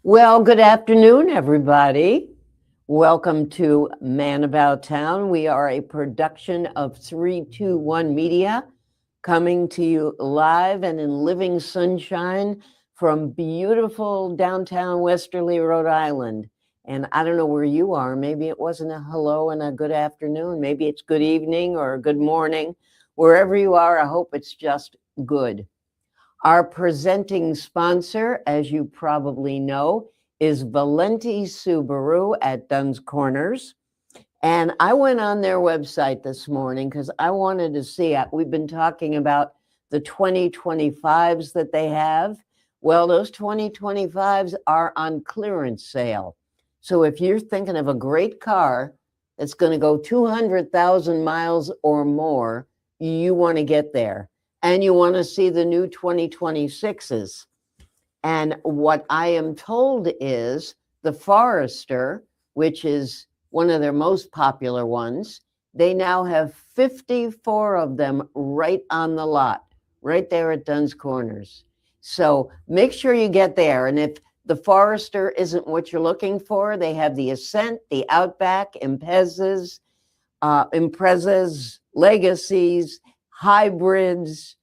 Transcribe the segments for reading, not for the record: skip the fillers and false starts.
Well, good afternoon, everybody. Welcome to Man About Town. We are a production of 321 Media, coming to you live and in living sunshine from beautiful downtown Westerly, Rhode Island. And I don't know where you are. Maybe it wasn't a hello and a good afternoon. Maybe it's good evening or good morning. Wherever you are, I hope it's just good. Our presenting sponsor, as you probably know, is Valenti Subaru at Dunn's Corners. And I went on their website this morning because I wanted to see, we've been talking about the 2025s that they have. Well, those 2025s are on clearance sale. So if you're thinking of a great car that's going to go 200,000 miles or more, you want to get there. And you want to see the new 2026s. And what I am told is the Forester, which is one of their most popular ones, they now have 54 of them right on the lot, right there at Dunn's Corners. So make sure you get there. And if the Forester isn't what you're looking for, they have the Ascent, the Outback, Imprezas, Legacies, hybrids,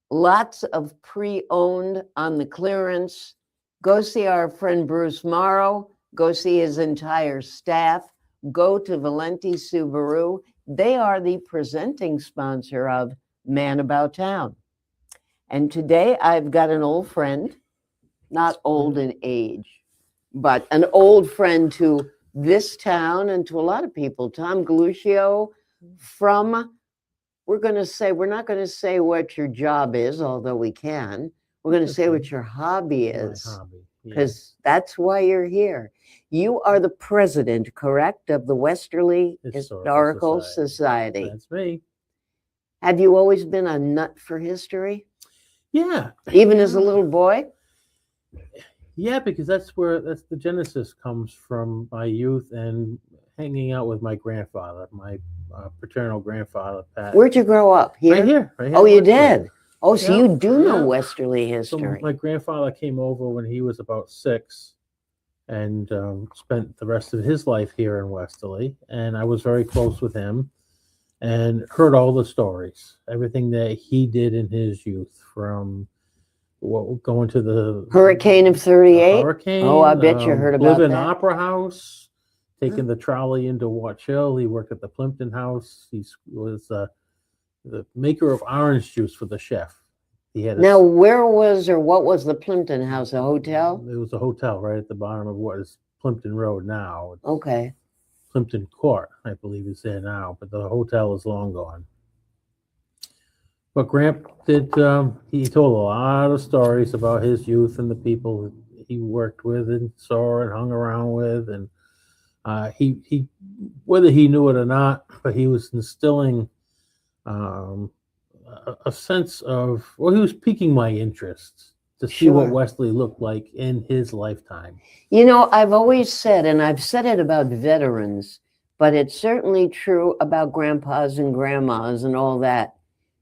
lots of pre-owned on the clearance. Go see our friend Bruce Morrow. Go see his entire staff. Go to Valenti Subaru. They are the presenting sponsor of Man About Town. And today I've got an old friend, not old in age, but an old friend to this town and to a lot of people, Tom Galuccio from, we're not going to say what your job is, although we can. We're going to say what your hobby is, because that's why you're here. You are the president, correct, of the Westerly Historical Society. That's me. Have you always been a nut for history? Yeah. Even as a little boy? Yeah, because that's the genesis comes from my youth and hanging out with my grandfather, my paternal grandfather, Pat. Where'd you grow up? Here? Right here. Oh, you did? Oh, so you do know Westerly history. So my grandfather came over when he was about 6 and spent the rest of his life here in Westerly. And I was very close with him and heard all the stories, everything that he did in his youth, from going to the Hurricane of 38? Hurricane. Oh, I bet you heard about that. Live in that. Opera House, taking the trolley into Watch Hill. He worked at the Plimpton House. He was the maker of orange juice for the chef. He had now, where was or what was the Plimpton House? A hotel? It was a hotel right at the bottom of what is Plimpton Road now. Okay. Plimpton Court, I believe, is there now, but the hotel is long gone. But Gramp did, he told a lot of stories about his youth and the people he worked with and saw and hung around with. And he whether he knew it or not, but he was instilling a sense of, well, he was piquing my interest to see what Westerly looked like in his lifetime. You know, I've always said, and I've said it about veterans, but it's certainly true about grandpas and grandmas and all that.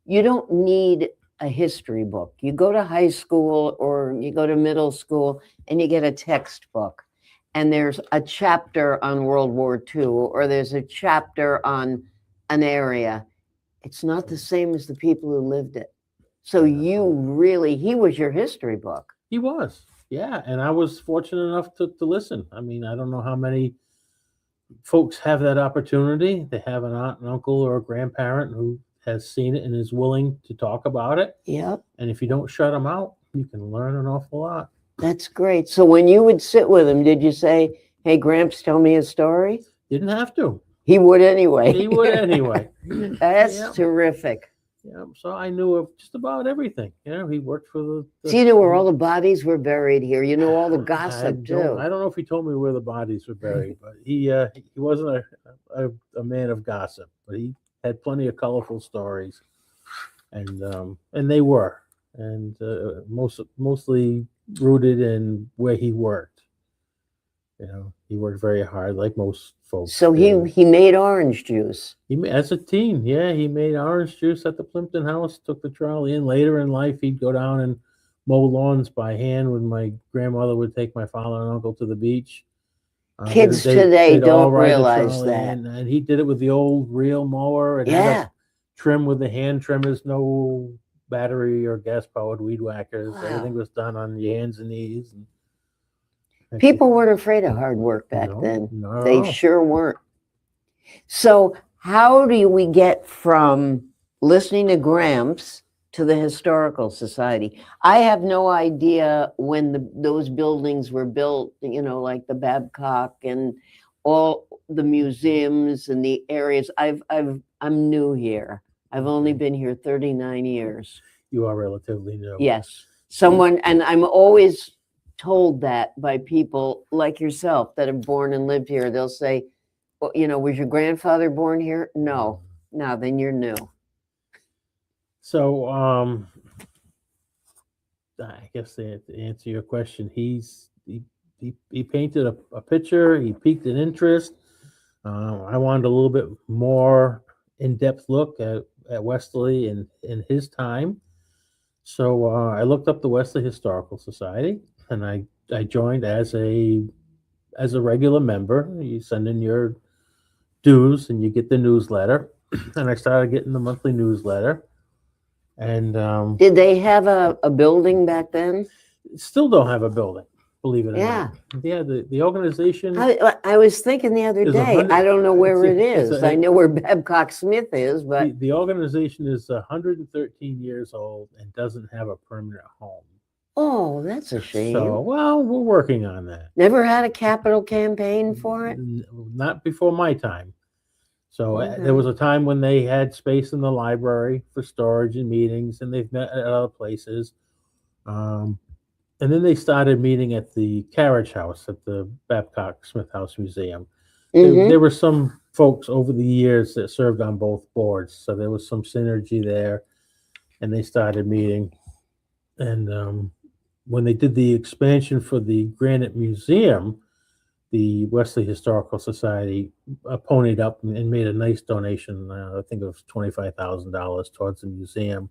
You don't need a history book. You go to high school or you go to middle school and you get a textbook. And there's a chapter on World War II, or there's a chapter on an area. It's not the same as the people who lived it. So he was your history book. He was, yeah. And I was fortunate enough to listen. I mean, I don't know how many folks have that opportunity. They have an aunt, an uncle, or a grandparent who has seen it and is willing to talk about it. Yep. And if you don't shut them out, you can learn an awful lot. That's great. So when you would sit with him, did you say, "Hey, Gramps, tell me a story"? Didn't have to. He would anyway. He would anyway. That's terrific. Yeah, so I knew of just about everything. You know, he worked for the so you know where all the bodies were buried here. You know all the gossip too. I don't know if he told me where the bodies were buried, but he wasn't a man of gossip, but he had plenty of colorful stories, and they were, and mostly rooted in where he worked. You know, he worked very hard, like most folks. So he made orange juice. As a teen, yeah, he made orange juice at the Plimpton House. Took the trolley in. Later in life, he'd go down and mow lawns by hand when my grandmother would take my father and uncle to the beach. Kids today they'd all don't ride the realize trolley that. and he did it with the old reel mower. It had Yeah. a trim with the hand trimmers, no battery or gas powered weed whackers. Wow. Everything was done on your hands and knees. And People weren't afraid of hard work back No, then. not at They all. sure weren't. So how do we get from listening to Gramps to the Historical Society? I have no idea when those buildings were built, like the Babcock and all the museums and the areas. I'm new here. I've only Okay. been here 39 years. You are relatively new. Yes. And I'm always told that by people like yourself that have born and lived here. They'll say, well, was your grandfather born here? No. No, then you're new. So, I guess to answer your question, he painted a picture. He piqued an interest. I wanted a little bit more in-depth look at Westerly in his time. So I looked up the Westerly Historical Society, and I joined as a regular member. You send in your dues, and you get the newsletter. And I started getting the monthly newsletter. And Did they have a building back then? still don't have a building, believe it or Yeah. not. Yeah, the organization. I was thinking the other Is day, 100 I don't know where it it's is. a- I know where Babcock Smith is, but The organization is 113 years old and doesn't have a permanent home. oh, that's a shame. So, well, we're working on that. Never had a capital campaign for it? Not before my time. So Okay. there was a time when they had space in the library for storage and meetings, and they've met at other places. And then they started meeting at the Carriage House at the Babcock Smith House Museum. Mhm. There were some folks over the years that served on both boards, so there was some synergy there, and they started meeting. And when they did the expansion for the Granite Museum, the Wesley Historical Society ponied up and made a nice donation. I think it was $25,000 towards the museum,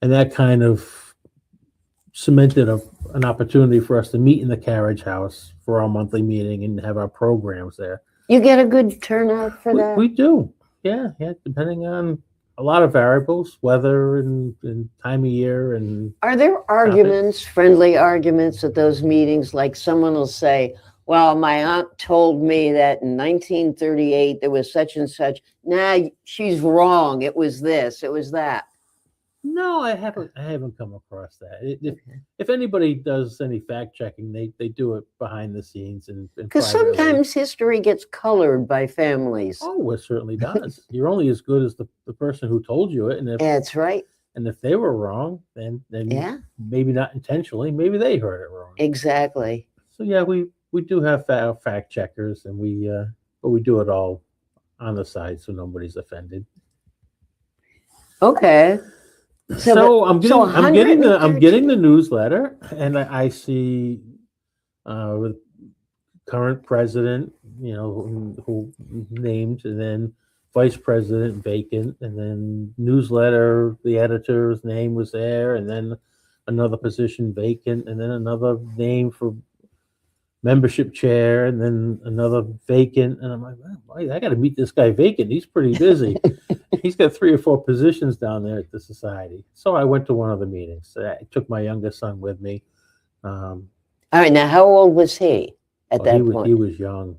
and that kind of cemented an opportunity for us to meet in the Carriage House for our monthly meeting and have our programs there. You get a good turnout for that? We do, yeah, depending on a lot of variables, weather and time of year, and Are there arguments, friendly arguments at those meetings? Like someone will say, well, my aunt told me that in 1938 there was such and such. Nah, she's wrong. It was this, it was that. no, I haven't come across that. If anybody does any fact checking, they do it behind the scenes and Because privately. sometimes history gets colored by families. Oh, it certainly does. You're only as good as the person who told you it, and That's right. if they were wrong, then Yeah, maybe not intentionally, maybe they heard it wrong. exactly. So yeah, we do have fact checkers, and but we do it all on the side so nobody's offended. Okay. So I'm getting the 113 newsletter, and I see with current president, who named, and then vice president vacant, and then newsletter, the editor's name was there, and then another position vacant, and then another name for membership chair, and then another vacant. And I'm like, well, I got to meet this guy vacant. He's pretty busy. He's got 3 or 4 positions down there at the society. So I went to one of the meetings. I took my youngest son with me. All right, now how old was he at that point? He was young.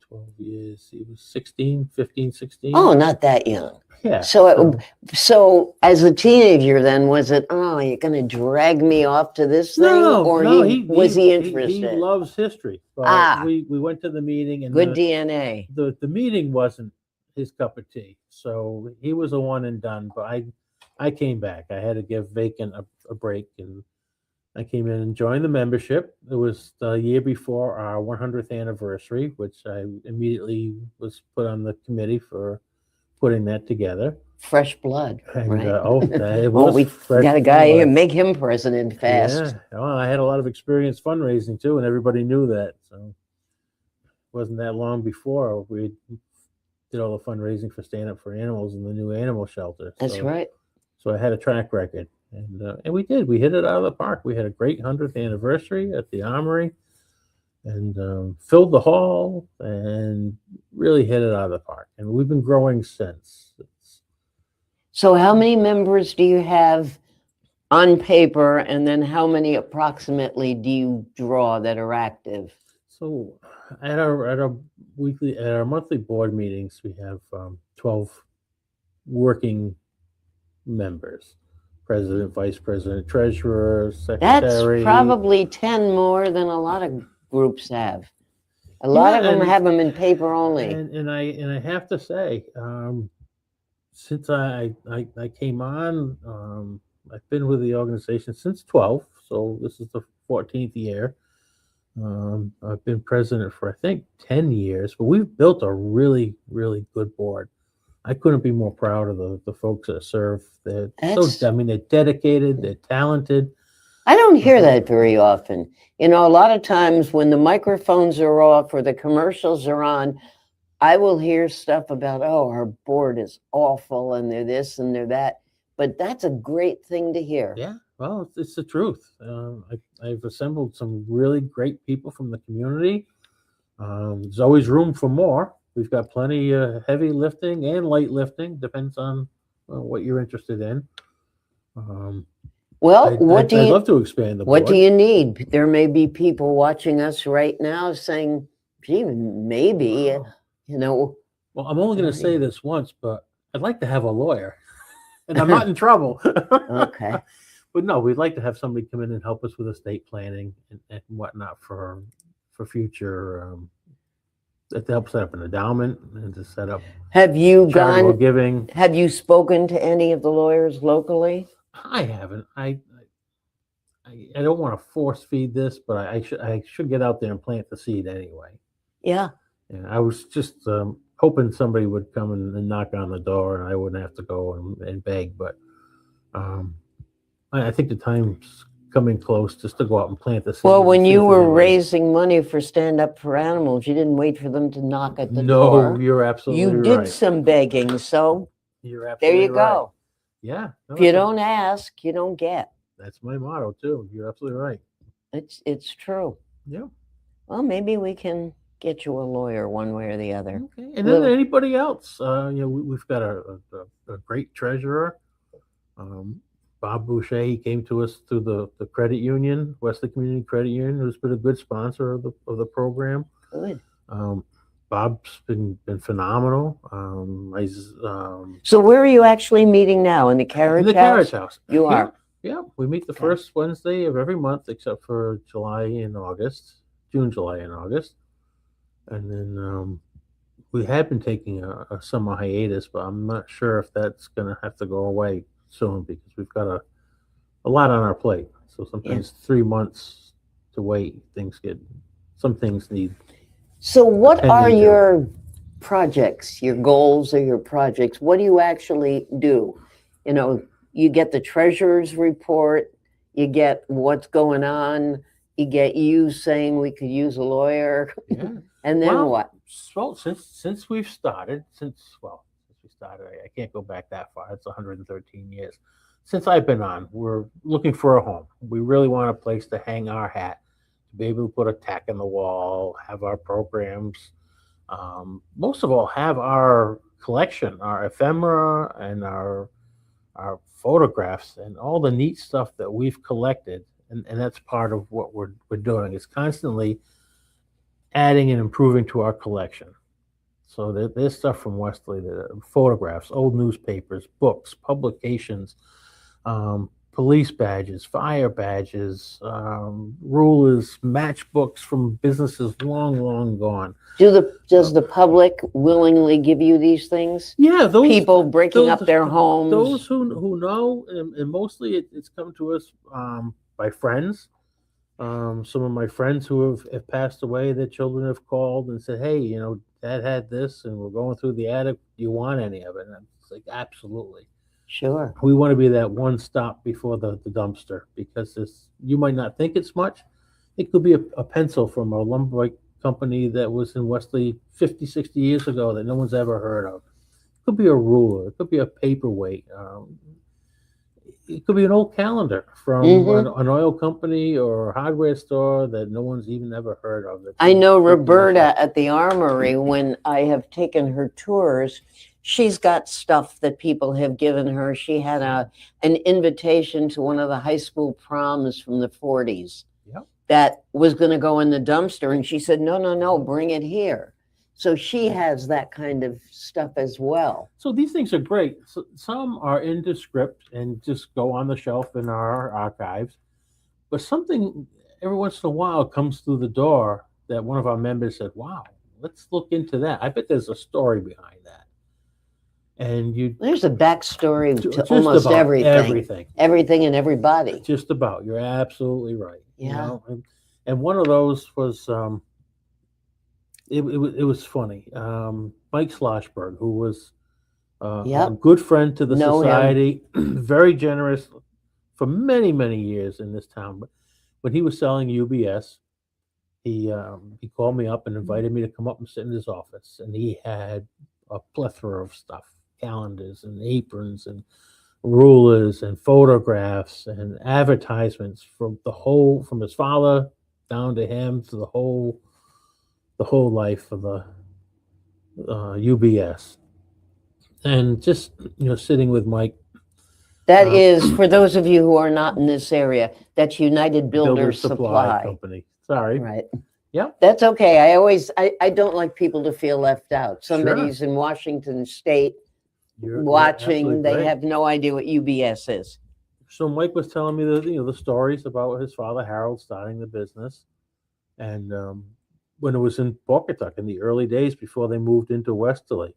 12 years. He was 15, 16. Oh, not that young. Yeah. So as a teenager, then was it? Oh, you're going to drag me off to this thing, or was he interested? He loves history. But we went to the meeting, and good DNA. The meeting wasn't his cup of tea, so he was a one and done. But I came back. I had to give vacant a break, and I came in and joined the membership. It was the year before our 100th anniversary, which I immediately was put on the committee for putting that together. Fresh blood, And, right? It was we fresh got a guy here, blood. make him president fast. Yeah, well, I had a lot of experience fundraising too, and everybody knew that. So it wasn't that long before we did all the fundraising for Stand Up for Animals and the new animal shelter. That's right. So I had a track record. And we did. We hit it out of the park. We had a great 100th anniversary at the Armory, and filled the hall, and really hit it out of the park. And we've been growing since. So how many members do you have on paper, and then how many approximately do you draw that are active? So at our monthly board meetings, we have 12 working members: president, vice president, treasurer, That's secretary. probably 10 more than a lot of groups have. A lot of them have them in paper only. And I have to say, since I came on, I've been with the organization since 12, so this is the 14th year. I've been president for, I think, 10 years, but we've built a really, really good board. I couldn't be more proud of the folks that serve. They're they're dedicated, they're talented. I don't hear that very often. You know, a lot of times when the microphones are off or the commercials are on, I will hear stuff about, oh, our board is awful and they're this and they're that. But that's a great thing to hear. Yeah, well, it's the truth. I've assembled some really great people from the community. There's always room for more. We've got plenty of heavy lifting and light lifting, depends on what you're interested in. Well, I'd love to expand the board. What do you need? There may be people watching us right now saying, gee, maybe, you know. Well, I'm only going to say this once, but I'd like to have a lawyer. And I'm not in trouble. Okay. But no, we'd like to have somebody come in and help us with estate planning and whatnot for future, to help set up an endowment and to set up charitable giving. Have you spoken to any of the lawyers locally? I haven't. I don't want to force feed this, but I should get out there and plant the seed anyway. Yeah. And I was just hoping somebody would come and knock on the door, and I wouldn't have to go and beg. But I think the time's coming close just to go out and plant the seed. Well, when you were raising money for Stand Up for Animals, you didn't wait for them to knock at the door. No, you're absolutely right. You did some begging, so you're absolutely there you go. Right. Yeah. No, if you don't ask, you don't get. That's my motto too. You're absolutely right. It's true. Yeah. Well, maybe we can get you a lawyer one way or the other. Okay. And then anybody else? We've got a great treasurer, Bob Boucher. He came to us through the credit union, Wesley Community Credit Union, who's been a good sponsor of the program. Good. Bob's been phenomenal. So where are you actually meeting now? In the Carriage House? In the Carriage House. You are? Yeah. We meet the first Wednesday of every month except for June, July, and August. And then we have been taking a summer hiatus, but I'm not sure if that's going to have to go away soon because we've got a lot on our plate. So sometimes 3 months to wait, some things need. So what are your projects, your goals or your projects? What do you actually do? You know, you get the treasurer's report, you get what's going on, you get you saying we could use a lawyer. Yeah. And then what? Well, since we started, I can't go back that far. It's 113 years. Since I've been on, we're looking for a home. We really want a place to hang our hat, to be able to put a tack in the wall, have our programs, most of all, have our collection, our ephemera and our photographs and all the neat stuff that we've collected. And that's part of what we're doing, is constantly adding and improving to our collection. So there's stuff from Wesley, the photographs, old newspapers, books, publications, police badges, fire badges, rulers, matchbooks from businesses long gone. Does the public willingly give you these things? Yeah, those people breaking up their homes. Those who know, and mostly it's come to us by friends. Some of my friends who have passed away, their children have called and said, "Hey, Dad had this, and we're going through the attic. Do you want any of it?" And it's like, absolutely. Sure. We want to be that one stop before the dumpster, because you might not think it's much. It could be a pencil from a lumber company that was in Wesley 50, 60 years ago that no one's ever heard of. It could be a ruler. It could be a paperweight. it could be an old calendar from Mhm. an oil company or hardware store that no one's even ever heard of. That's I in know good condition. Roberta at the Armory, when I have taken her tours, she's got stuff that people have given her. She had an invitation to one of the high school proms from the 40s Yep. that was going to go in the dumpster. And she said, no, no, no, bring it here. So she has that kind of stuff as well. So these things are great. So some are into script and just go on the shelf in our archives, but something every once in a while comes through the door that one of our members said, "Wow, let's look into that." I bet there's a story behind that. And you There's a backstory to just almost about everything, everything and everybody. just about. You're absolutely right. You Yeah. know, and one of those was it was funny. Mike Schlossberg, who was a Yep. good friend to the Know him. society, very generous for many, many years in this town. But when he was selling UBS, he called me up and invited me to come up and sit in his office, and he had a plethora of stuff, calendars and aprons and rulers and photographs and advertisements from his father down to him to the whole life of the UBS. And just sitting with Mike. That is, for those of you who are not in this area, that's United Builders Supply. Company. Sorry. Right. Yep. That's okay. I don't like people to feel left out. Somebody's in Washington State You're watching, absolutely they right. have no idea what UBS is. So Mike was telling me the stories about his father Harold starting the business, and when it was in Pawcatuck in the early days before they moved into Westerly.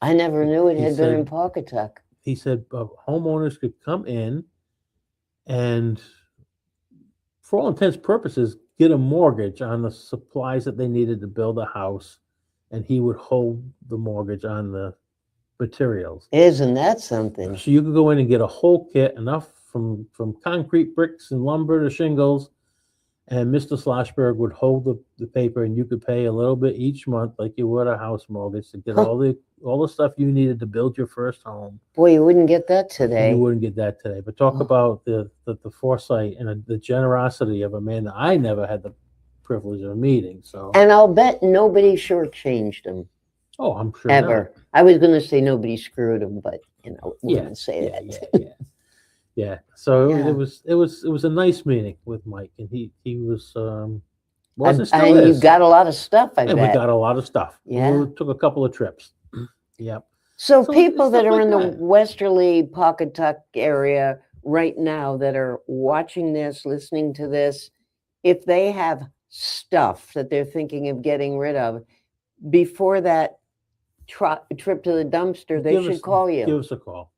I never knew it He had been in said- Pawcatuck. He said homeowners could come in and, for all intents and purposes, get a mortgage on the supplies that they needed to build a house, and he would hold the mortgage on the materials. Isn't that something? So you could go in and get a whole kit, enough from concrete bricks and lumber to shingles, and Mr. Schlossberg would hold the paper, and you could pay a little bit each month, like you would a house mortgage, to get all the stuff you needed to build your first home. Boy, you wouldn't get that today. You wouldn't get that today. But talk about the foresight and the generosity of a man that I never had the privilege of meeting. So, And I'll bet nobody shortchanged him oh, I'm sure ever. I was going to say nobody screwed him, but we Yeah, wouldn't say not. that. Yeah. So Yeah. it was a nice meeting with Mike, and he was And still you is. got a lot of stuff, I And bet. we got a lot of stuff. Yeah. We took a couple of trips. Yep. So So people it's that stuff are like in the that. Westerly, Pawcatuck area right now that are watching this, listening to this, if they have stuff that they're thinking of getting rid of, before that trip to the dumpster, they should call you. Give us a call.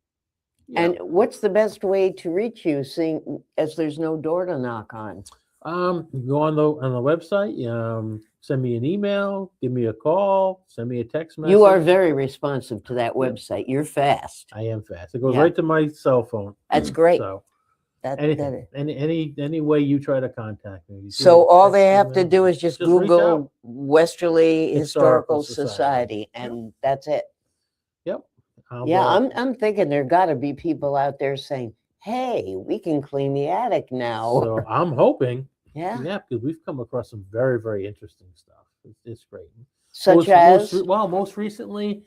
Yeah. And what's the best way to reach you, seeing as there's no door to knock on? Go on the website. Send me an email. Give me a call. Send me a text message. You are very responsive to that website. You're fast. I am fast. It goes Yeah. right to my cell phone. That's great. So That anything, any way you try to contact me. you So do all text, they have to email, do is just reach out. Google Westerly Historical Historical Society, and that's it. Yep. I'll, Yeah, uh, I'm thinking there got to be people out there saying, "Hey, we can clean the attic now." So I'm hoping, Yeah, because we've come across some very, very interesting stuff. It's great. such as Most recently,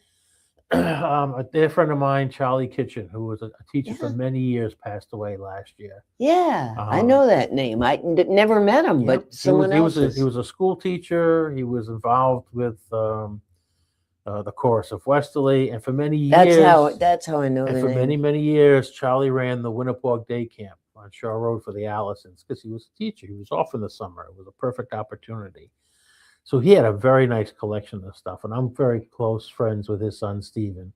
a dear friend of mine, Charlie Kitchen, who was a teacher for Yeah. many years, passed away last year. yeah, I Um, know that name. I never met him, Yep. but someone else. He was a school teacher. He was involved with the chorus of Westerly, and for many years, That's how I know and the for name. many years, Charlie ran the Winnapogue Day Camp on Shore Road for the Allisons because he was a teacher. He was off in the summer. It was a perfect opportunity. So he had a very nice collection of stuff, and I'm very close friends with his son Stephen.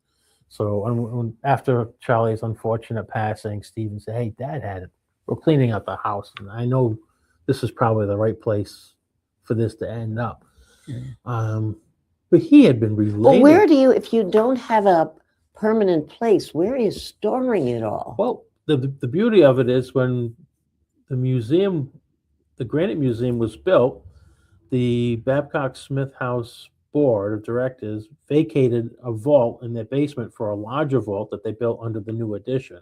So after Charlie's unfortunate passing, Stephen said, "Hey, Dad had it. We're cleaning out the house, and I know this is probably the right place for this to end up." But he had been related. Well, where do you, if you don't have a permanent place, where are you storing it all? Well, the beauty of it is when the museum, the Granite Museum, was built, the Babcock Smith House Board of Directors vacated a vault in their basement for a larger vault that they built under the new addition.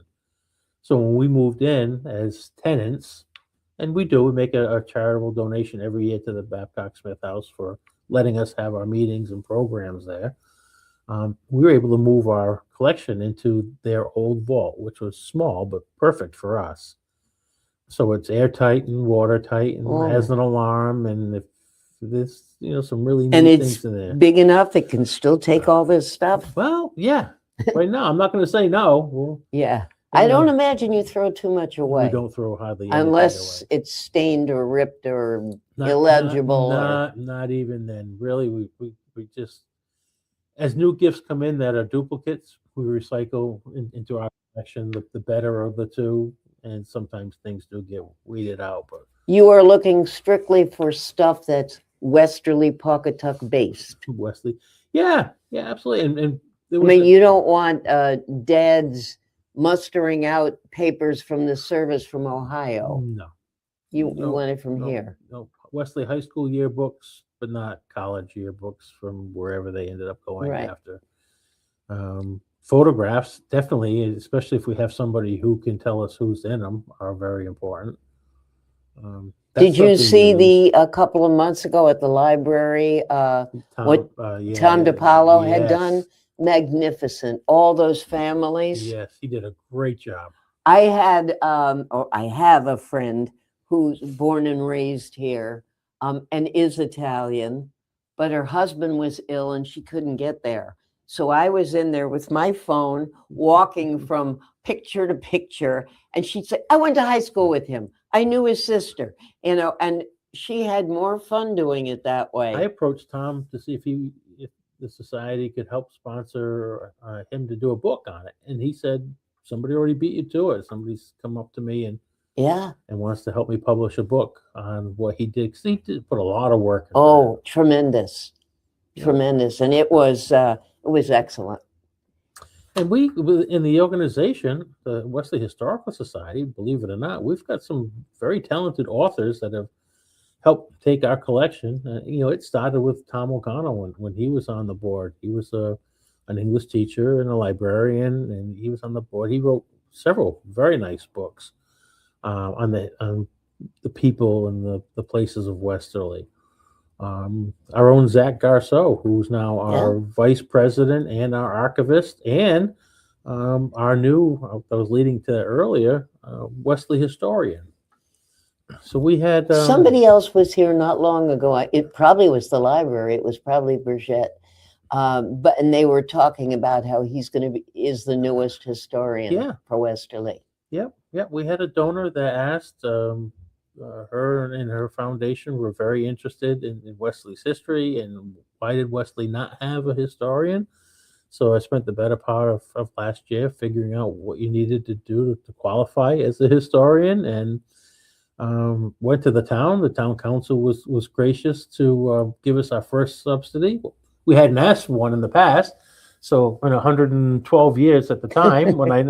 So when we moved in as tenants, and we make a charitable donation every year to the Babcock Smith House for letting us have our meetings and programs there. We were able to move our collection into their old vault, which was small but perfect for us. So it's airtight and watertight and Oh. has an alarm, and if there's some really And neat it's things in there. big enough it can still take all this stuff. Well, yeah. Right now, I'm not going to say no. Well, Yeah. I you know, don't imagine you throw too much we away don't throw hardly anything unless away. it's stained or ripped or Not- illegible. Not even then. Really, we just, as new gifts come in that are duplicates, we recycle into our collection the better of the two, and sometimes things do get weeded out. But You are looking strictly for stuff that's Westerly Pawcatuck based. Wesley, yeah, absolutely. And there I was mean, a- you don't want dads mustering out papers from the service from Ohio. no, You no, want it from no, here. no Wesley high school yearbooks, but not college yearbooks from wherever they ended up going Right. after. Photographs, definitely, especially if we have somebody who can tell us who's in them, are very important. That's Did you something see we use. a couple of months ago at the library, Tom, what yeah, Tom DiPaolo had yes, done? Magnificent. All those families. Yes, he did a great job. I have a friend who's born and raised here, and is Italian, but her husband was ill and she couldn't get there. So I was in there with my phone, walking from picture to picture, and she'd say, "I went to high school with him. I knew his sister," and she had more fun doing it that way. I approached Tom to see if the society could help sponsor him to do a book on it, and he said somebody already beat you to it. Somebody's come up to me and wants to help me publish a book on what he did. 'Cause he did put a lot of work into Oh, tremendous, Yeah. tremendous, and it was excellent. And we, in the organization, the Wesley Historical Society, believe it or not, we've got some very talented authors that have helped take our collection. It started with Tom O'Connell when he was on the board. He was an English teacher and a librarian, and he was on the board. He wrote several very nice books on the people and the places of Westerly. Our own Zach Garceau, who's now our vice president and our archivist, and our new, I was leading to earlier, Wesley historian. So we had Somebody else was here not long ago. It probably was the library. It was probably Burgett. And they were talking about how he's is the newest historian for Westerly. Yep. We had a donor that asked. Her and her foundation were very interested in Wesley's history, and why did Wesley not have a historian? So I spent the better part of last year figuring out what you needed to do to qualify as a historian, and went to the town. The town council was gracious to give us our first subsidy. We hadn't asked for one in the past, so in 112 years at the time when I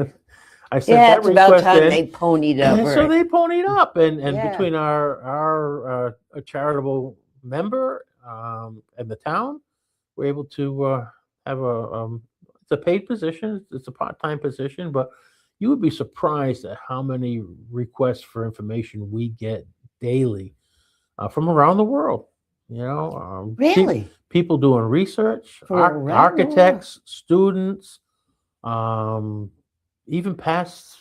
sent that it's about request time in, they ponied up. and so right. they ponied up, and Yeah. between our charitable member and the town, we're able to have it's a paid position. It's a part-time position, but you would be surprised at how many requests for information we get daily from around the world. Really? People doing research, From around the world. architects, students, even past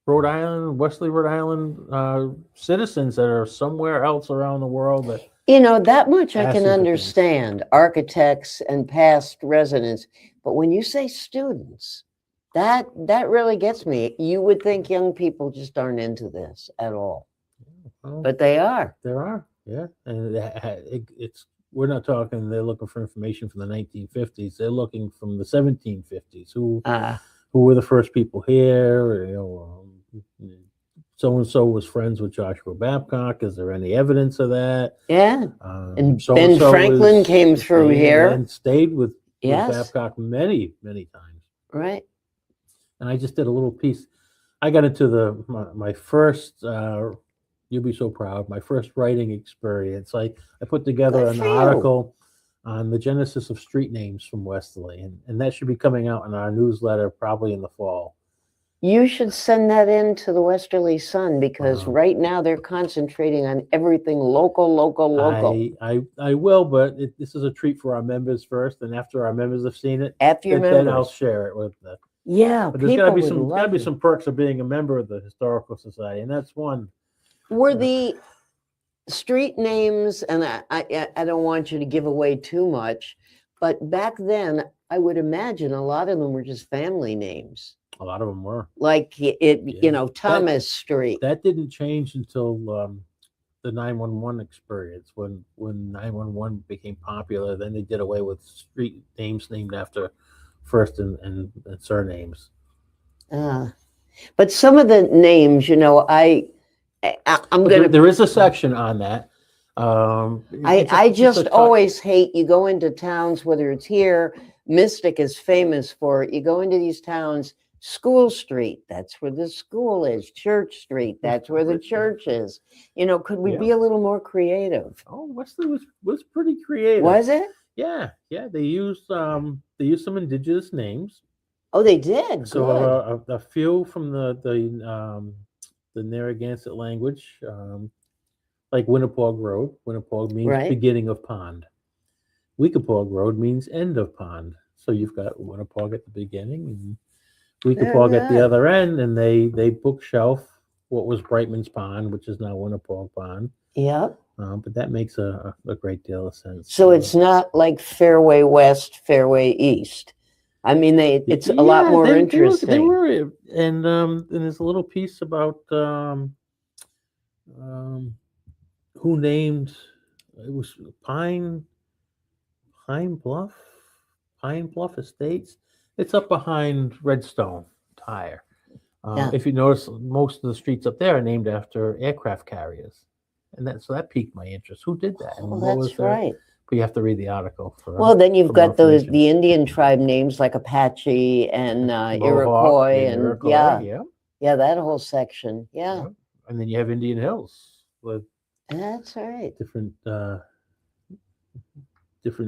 Wesley, Rhode Island citizens that are somewhere else around the world. That much I Asking can for things. understand, architects and past residents. But when you say students, that really gets me. You would think young people just aren't into this at all, Well, but they are. there are, yeah, and it's we're not talking. They're looking for information from the 1950s. They're looking from the 1750s. Who were the first people here? So and so was friends with Joshua Babcock. Is there any evidence of that? Yeah. And So Ben so Franklin came through here. and stayed with Yes. Babcock many times. Right. And I just did a little piece. I got into my first. You'll be so proud. My first writing experience. I put together Good an for you. article on the genesis of street names from Westerly, and that should be coming out in our newsletter probably in the fall. You should send that in to the Westerly Sun because Wow. right now they're concentrating on everything local, local, local. I will, but this is a treat for our members first, and after our members have seen it, After your then I'll members. share it with the. Yeah, But there's got to people be would some love it. some perks of being a member of the Historical Society, and that's one. Were Yeah. the street names, and I don't want you to give away too much, but back then, I would imagine a lot of them were just family names. A lot of them were. Like you Yeah. know, Thomas Street. That didn't change until the 911 experience when 911 became popular. Then they did away with street names named after first and surnames. But some of the names, you know, I'm But gonna. there is a section on that. I just always hate, you go into towns, whether it's here, Mystic is famous for it. You go into these towns, School Street, that's where the school is. Church Street, that's where the church is. You know, could we be a little more creative? Oh, Wesley was pretty creative. Was it? Yeah. They used some indigenous names. Oh, they did. So a few from the Narragansett language, like Winnapaug Road. Winnapaug means Right. beginning of pond. Weekapaug Road means end of pond. So you've got Winnapaug at the beginning and Weekapaug at the good. other end, and they bookshelf what was Brightman's Pond, which is now Winnapaug Pond. Yep. But that makes a great deal of sense. So it's not like Fairway West, Fairway East. I mean, it's a lot more interesting. They were, and there's a little piece about who named it was Pine Bluff Estates. It's up behind Redstone Tire. Yeah. If you notice, most of the streets up there are named after aircraft carriers, and that piqued my interest. Who did that? And Oh, what was that's their- right. But you have to read the article for. Well, then you've for got more those information. the Indian tribe names like Apache and Mohawk Iroquois and Iroquois, yeah, that whole section. Yeah, and then you have Indian Hills with that's right. different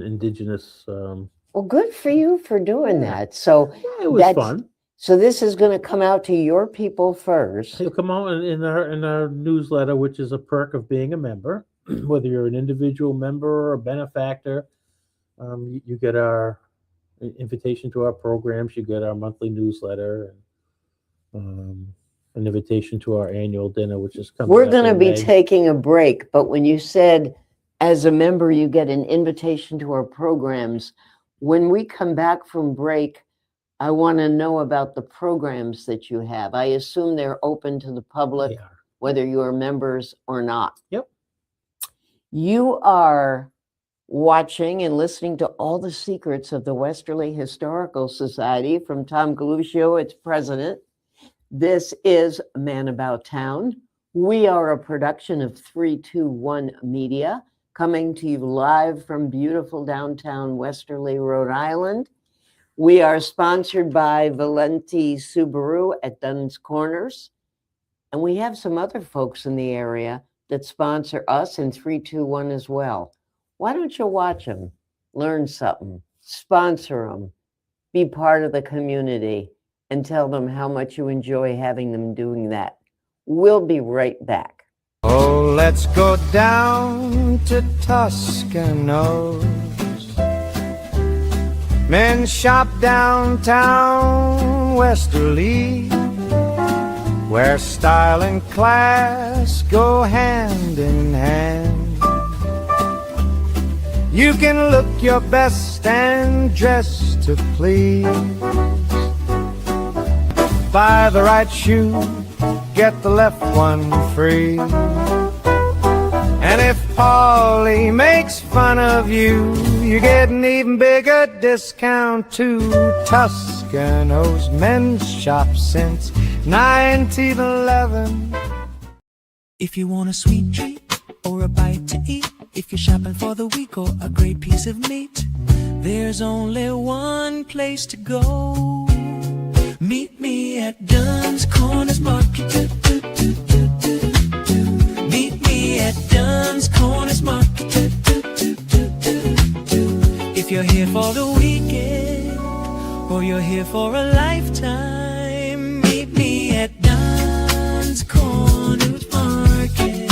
indigenous. Well, good for you for doing Yeah. that. So, It was That's- fun. so this is going to come out to your people first. It'll come out in our newsletter, which is a perk of being a member. Whether you're an individual member or a benefactor, you get our invitation to our programs. You get our monthly newsletter, and an invitation to our annual dinner, which is coming. We're up going to in be May. taking a break, but when you said as a member you get an invitation to our programs, when we come back from break, I want to know about the programs that you have. I assume they're open to the public, They are. whether you are members or not. Yep. You are watching and listening to all the secrets of the Westerly Historical Society from Tom Galuscio, its president. This is Man About Town. We are a production of 321 Media, coming to you live from beautiful downtown Westerly, Rhode Island. We are sponsored by Valenti Subaru at Dunn's Corners. And we have some other folks in the area that sponsor us in 321 as well. Why don't you watch them, learn something, sponsor them, be part of the community, and tell them how much you enjoy having them doing that. We'll be right back. Oh, let's go down to Toscanos. Men shop downtown Westerly, where style and class go hand in hand. You can look your best and dress to please. Buy the right shoe, get the left one free. And if Paulie makes fun of you, you get an even bigger discount too. Toscano's men's shop since 1911. If you want a sweet treat or a bite to eat, if you're shopping for the week or a great piece of meat, there's only one place to go. Meet me at Dunn's Corners Market. Meet me at Dunn's Corners Market. If you're here for the weekend or you're here for a lifetime, meet me at Don's Corner Market.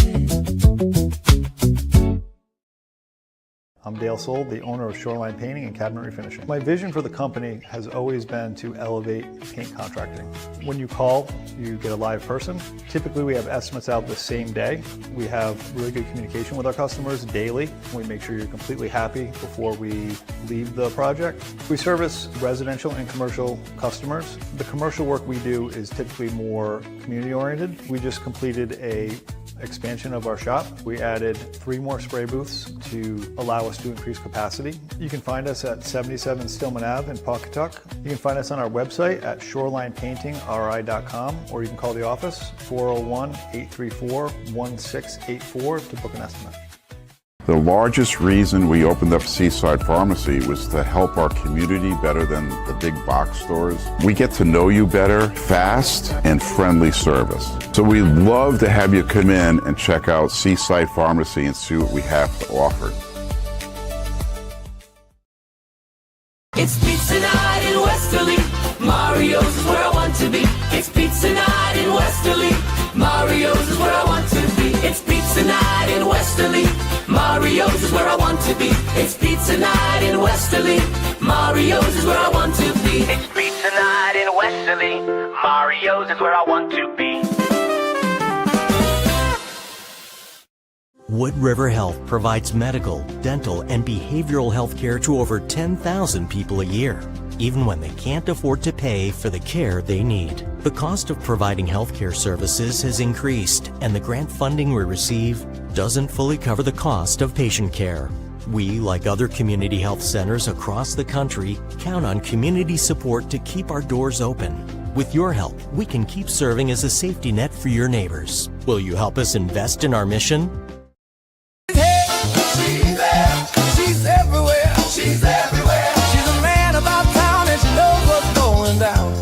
I'm Dale Soul, the owner of Shoreline Painting and Cabinet Refinishing. My vision for the company has always been to elevate paint contracting. When you call, you get a live person. Typically, we have estimates out the same day. We have really good communication with our customers daily. We make sure you're completely happy before we leave the project. We service residential and commercial customers. The commercial work we do is typically more community oriented. We just completed a expansion of our shop. We added 3 more spray booths to allow us to increase capacity. You can find us at 77 Stillman Ave in Pawcatuck. You can find us on our website at shorelinepaintingri.com, or you can call the office 401-834-1684 to book an estimate. The largest reason we opened up Seaside Pharmacy was to help our community better than the big box stores. We get to know you better, fast and friendly service. So we'd love to have you come in and check out Seaside Pharmacy and see what we have to offer. It's pizza night in Westerly. Mario's is where I want to be. It's pizza night in Westerly. Mario's is where I want to be. It's pizza night in Westerly. Mario's is where I want to be. It's pizza night in Westerly. Mario's is where I want to be. It's pizza night in Westerly. Mario's is where I want to be. Wood River Health provides medical, dental, and behavioral health care to over 10,000 people a year, even when they can't afford to pay for the care they need. The cost of providing healthcare services has increased, and the grant funding we receive doesn't fully cover the cost of patient care. We, like other community health centers across the country, count on community support to keep our doors open. With your help, we can keep serving as a safety net for your neighbors. Will you help us invest in our mission? She's everywhere. She's everywhere. She's a man about town and she knows what's going down.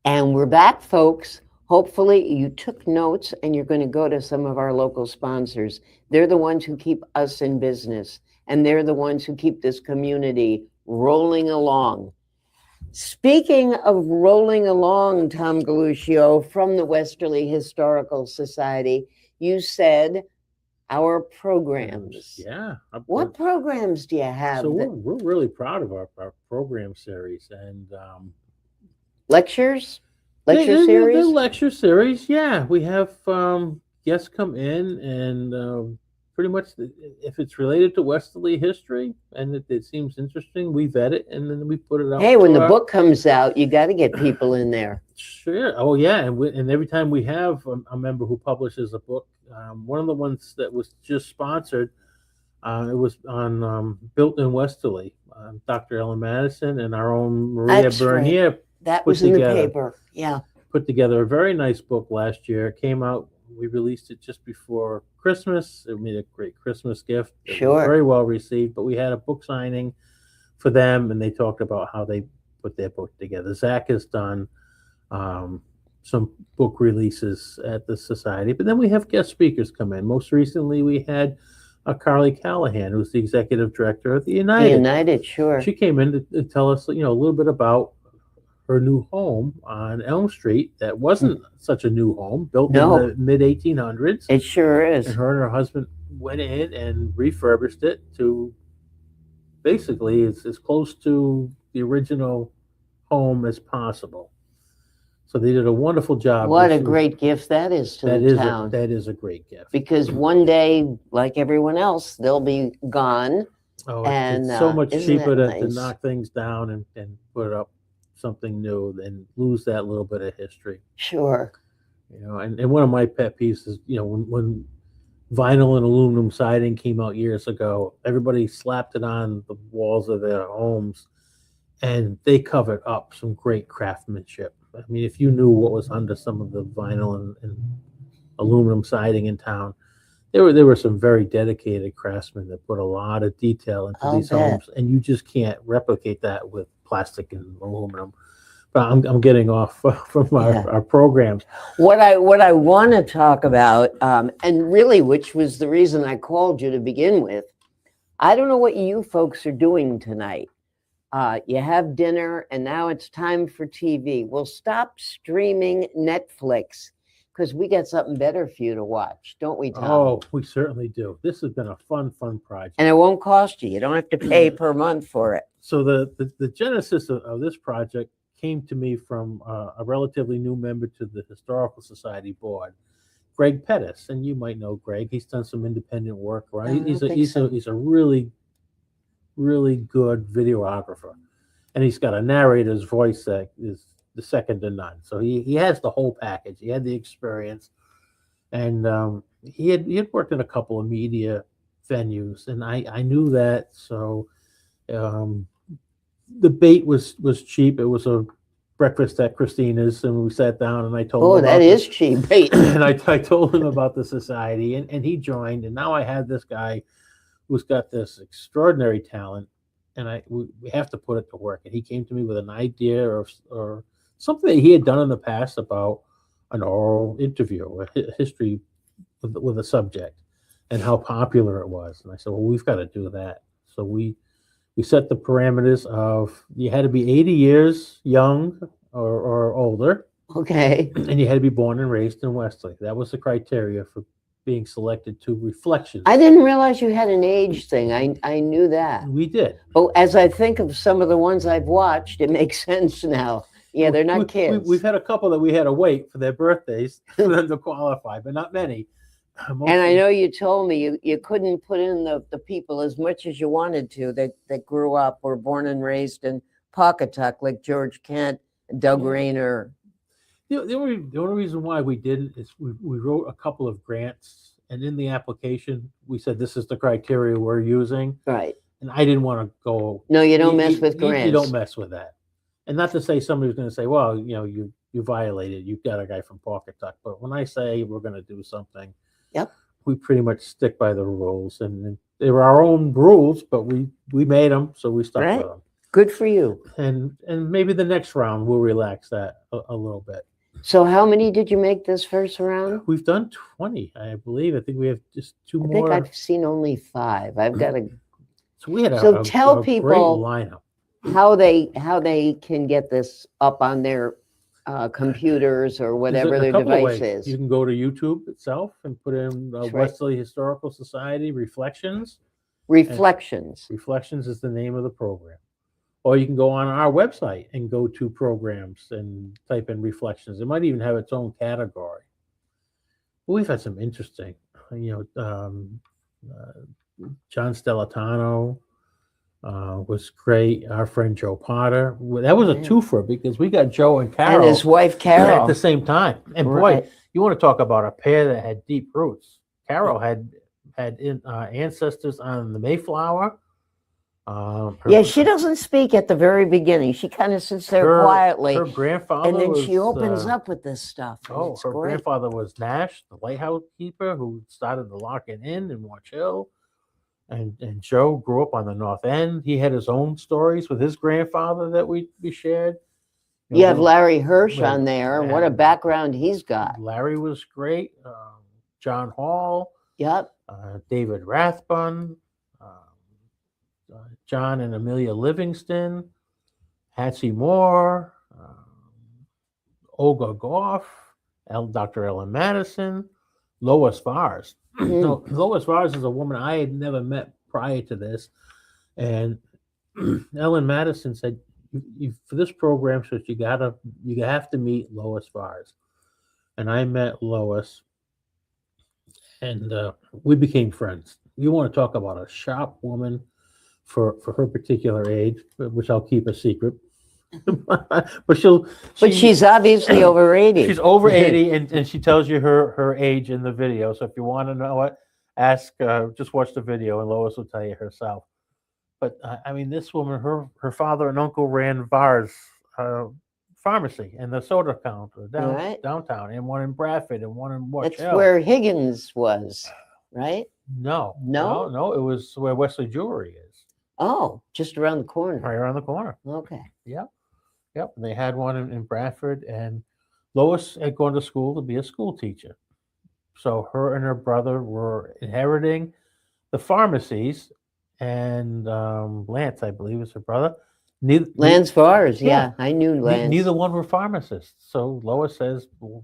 And we're back, folks. Hopefully you took notes and you're going to go to some of our local sponsors. They're the ones who keep us in business, and they're the ones who keep this community rolling along. Speaking of rolling along, Tom Galuccio, from the Westerly Historical Society, you said our programs. Yeah. What programs do you have? So we're really proud of our program series and Lectures? the Series? lecture series. Yeah, we have guests come in and pretty much if it's related to Westerly history and it seems interesting, we vet it and then we put it out. Hey, when the book comes out, you got to get people in there. Sure. Oh, yeah. And every time we have a member who publishes a book, one of the ones that was just sponsored, it was on Built in Westerly. Dr. Ellen Madison and our own Maria That's right. Bernier That put was in together. the paper. Yeah. Put together a very nice book last year. It came out. We released it just before Christmas. It made a great Christmas gift. It was Sure. very well received. But we had a book signing for them, and they talked about how they put their book together. Zach has done some book releases at the society, but then we have guest speakers come in. Most recently, we had Carly Callahan, who's the executive director of the United. United, sure. She came in to tell us, a little bit about her new home on Elm Street. That wasn't such a new home, built No. in the mid 1800s. It sure is. And her husband went in and refurbished it to basically it's as close to the original home as possible. So they did a wonderful job. What a This was- great gift that is to that the is town. that is a great gift. Because one day, like everyone else, they'll be gone. Oh, and, it's so much isn't cheaper that to nice? knock things down and put up something new than lose that little bit of history. Sure. And one of my pet peeves is, when vinyl and aluminum siding came out years ago, everybody slapped it on the walls of their homes and they covered up some great craftsmanship. I mean, if you knew what was under some of the vinyl and aluminum siding in town, there were some very dedicated craftsmen that put a lot of detail into I'll these bet. homes, and you just can't replicate that with plastic and aluminum. But I'm getting off from our programs. What I want to talk about, and really, which was the reason I called you to begin with, I don't know what you folks are doing tonight. You have dinner, and now it's time for TV. Well, stop streaming Netflix because we got something better for you to watch, don't we, Tom? Oh, we certainly do. This has been a fun project. And it won't cost you. You don't have to pay per month for it. So the genesis of this project came to me from a relatively new member to the Historical Society board, Greg Pettis, and you might know Greg. He's done some independent work, right? I don't think so. He's a really good videographer, and he's got a narrator's voice that is the second to none. So he has the whole package. He had the experience, and he had worked in a couple of media venues, and I knew that. So the bait was cheap. It was a breakfast at Christina's, and we sat down, and I told him Oh, about that is cheap. Bait. and I told him about the society, and he joined, and now I have this guy who's got this extraordinary talent, and we have to put it to work. And he came to me with an idea or something that he had done in the past about an oral interview, a history with a subject, and how popular it was. And I said, well, we've got to do that. So we set the parameters of you had to be 80 years young or older, Okay. and you had to be born and raised in Westlake. That was the criteria for being selected to Reflections. I didn't realize you had an age thing. I knew that. We did. But as I think of some of the ones I've watched, it makes sense now. Yeah, they're not kids. We've had a couple that we had to wait for their birthdays for them to qualify, but not many. And I know you told me you couldn't put in the people as much as you wanted to that grew up or born and raised in Pawcatuck, like George Kent, Doug Rayner. The only reason why we didn't is we wrote a couple of grants, and in the application we said this is the criteria we're using, Right. and I didn't want to go. No, you don't mess with You grants. don't mess with that, and not to say somebody's going to say, well, you violated. You've got a guy from Pawcatuck, but when I say we're going to do something, Yep. we pretty much stick by the rules, and they were our own rules, but we made them, so we stuck Right. with them. Good for you. And maybe the next round we'll relax that a little bit. So how many did you make this first round? We've done 20, I believe. I think we have just two I more. think I've seen only 5. I've got to So we had So a tell great people- lineup. how they can get this up on their computers or There's whatever a their couple of device ways. is. You can go to YouTube itself and put in That's right. Wesley Historical Society Reflections. Reflections. Reflections is the name of the program. Or you can go on our website and go to programs and type in Reflections. It might even have its own category. We've had some interesting, John Stellatano was great. Our friend Joe Potter. That was a Yeah. twofer because we got Joe and And Carol his wife at Carol. the same time. And boy, Right. you want to talk about a pair that had deep roots. Carol had ancestors on the Mayflower. Yeah, she doesn't speak at the very beginning. She kind of sits there quietly, Her grandfather and then she was, opens up with this stuff. And Oh, it's her great. grandfather was Nash, the lighthouse keeper who started the Lock-In Inn in Watch Hill. And Joe grew up on the North End. He had his own stories with his grandfather that we shared. You have Larry Hirsch Right. on there, and what a background he's got. Larry was great. John Hall, Yep. David Rathbun, John and Amelia Livingston, Hattie Moore, Olga Goff, Dr. Ellen Madison, Lois Vars. So Lois Vars is a woman I had never met prior to this, and Ellen Madison said, you for this program, so you have to meet Lois Vars, and I met Lois, and we became friends. You want to talk about a sharp woman for her particular age, which I'll keep a secret. But She's obviously over 80. she's over 80 and she tells you her age in the video. So if you want to know it, just watch the video and Lois will tell you herself. But I mean, this woman, her father and uncle ran Vars Pharmacy in the soda counter Right. downtown, and one in Bradford and one in Watch That's Hill. where Higgins was, right? No, No? it was where Wesley Jewelry is, Oh, just around the corner. right around the corner. Okay. Yep, they had one in Bradford, and Lois had gone to school to be a school teacher. So her and her brother were inheriting the pharmacies, and Lance, I believe, is her brother, Neither, Lance Vars, Yeah. yeah, I knew Lance. neither one were pharmacists. So Lois says, well,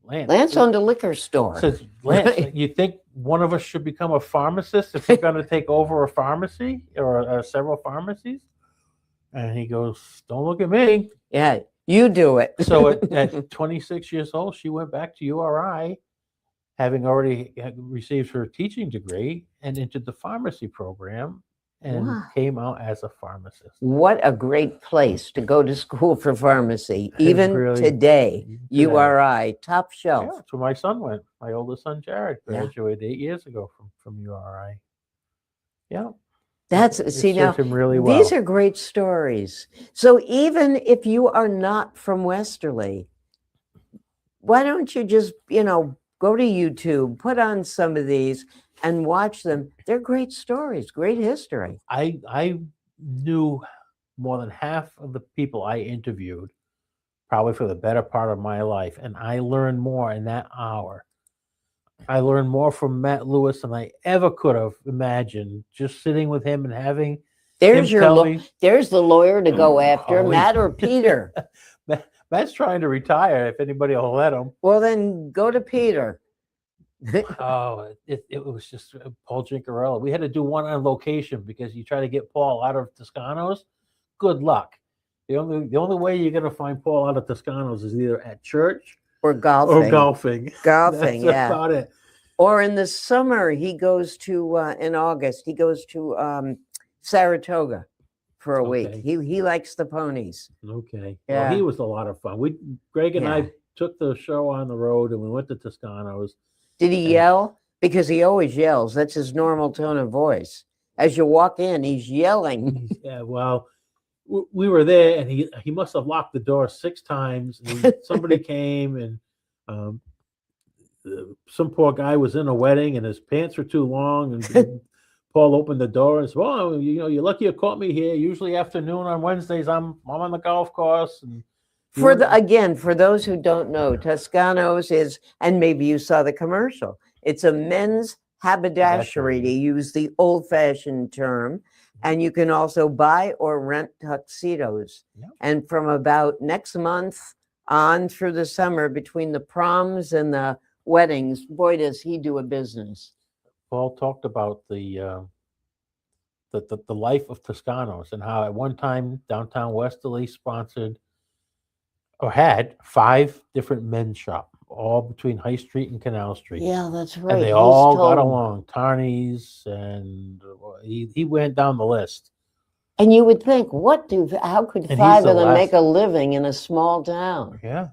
Lance owned a liquor store. says, Lance, Right. you think one of us should become a pharmacist if we're going to take over a pharmacy or several pharmacies? And he goes, don't look at me. Yeah, you do it. So at 26 years old, she went back to URI, having already received her teaching degree, and entered the pharmacy program and Wow. came out as a pharmacist. What a great place to go to school for pharmacy. It Even really- today, today. URI, top shelf. Yeah, that's where my son went. My oldest son, Jared, Yeah. graduated 8 years ago from URI. Yeah. That's, it see now, served him really well. these are great stories. So even if you are not from Westerly, why don't you just, go to YouTube, put on some of these and watch them. They're great stories, great history. I knew more than half of the people I interviewed, probably for the better part of my life, and I learned more in that hour. I learned more from Matt Lewis than I ever could have imagined. Just sitting with him and having There's him tell me, there's the lawyer to go after, Oh, Matt or Peter. Matt's trying to retire. If anybody will let him. Well, then go to Peter. Oh, it was just Paul Gincarella. We had to do one on location because you try to get Paul out of Toscano's. Good luck. The only way you're gonna find Paul out of Toscano's is either at church Or golfing. or golfing. Golfing, That's yeah. about it. Or in the summer, he goes to, in August, he goes to Saratoga for a week. Okay. He likes the ponies. Okay. Yeah. Well, he was a lot of fun. Greg and Yeah. I took the show on the road and we went to Toscano's. Did he yell? Because he always yells. That's his normal tone of voice. As you walk in, he's yelling. Yeah, well, we were there, and he must have locked the door 6 times. And somebody came, and some poor guy was in a wedding, and his pants were too long. And Paul opened the door and said, "Well, you're lucky you caught me here. Usually afternoon on Wednesdays, I'm on the golf course." And For those who don't know, Toscano's is, and maybe you saw the commercial, it's a men's haberdashery, to use the old-fashioned term, and you can also buy or rent tuxedos. Yep. And from about next month on through the summer, between the proms and the weddings, boy, does he do a business. Paul talked about the life of Toscano's and how at one time downtown Westerly sponsored or had 5 different men's shops, all between High Street and Canal Street. Yeah, that's right. And they He's all got told- along. Tarney's, and he went down the list. And you would think, how could he's 5 the of them last- make a living in a small town? Yeah.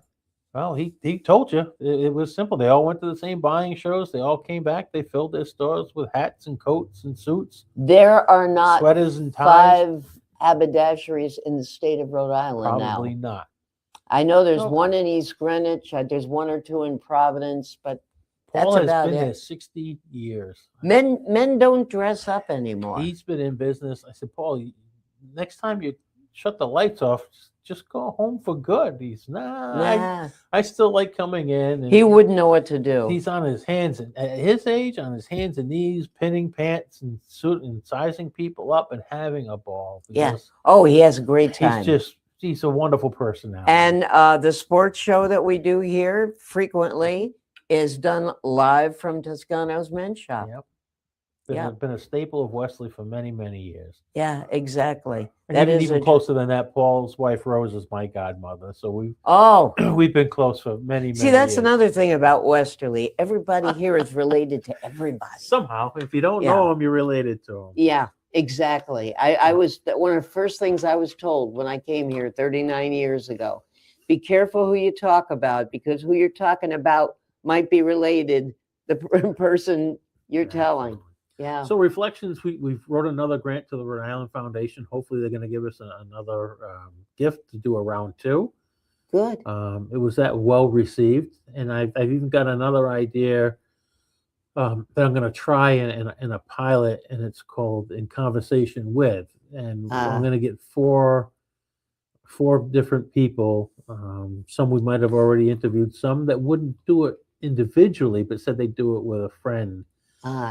Well, he told you it was simple. They all went to the same buying shows. They all came back. They filled their stores with hats and coats and suits, There are not sweaters and ties. 5 haberdasheries in the state of Rhode Island Probably now. not. I know there's No. one in East Greenwich. There's 1 or 2 in Providence, but Paul that's has about been it. there 60 years. Men don't dress up anymore. He's been in business. I said, Paul, next time you shut the lights off, just go home for good. He's Nah, I still like coming in. And he wouldn't know what to do. He's on his hands and at his age, on his hands and knees, pinning pants and suit and sizing people up and having a ball. Yeah. Because Oh, he has a great time. he's a wonderful personality. And the sports show that we do here frequently is done live from Toscano's Men's Shop. Yep. Yeah. Been a staple of Wesley for many, many years. Yeah, exactly. And That is even closer than that, Paul's wife Rose is my godmother. So we've been close for many, many See, that's years. another thing about Westerly. Everybody here is related to everybody. Somehow, if you don't Yeah. know him, you're related to him. Yeah, exactly. I was one of the first things I was told when I came here 39 years ago. Be careful who you talk about, because who you're talking about might be related the person you're telling. Yeah. So Reflections, we've wrote another grant to the Rhode Island Foundation. Hopefully they're going to give us another gift to do a round 2. Good. It was that well received, and I've even got another idea that I'm going to try in a pilot, and it's called In Conversation With, and I'm going to get four different people. Some we might have already interviewed, some that wouldn't do it individually, but said they'd do it with a friend.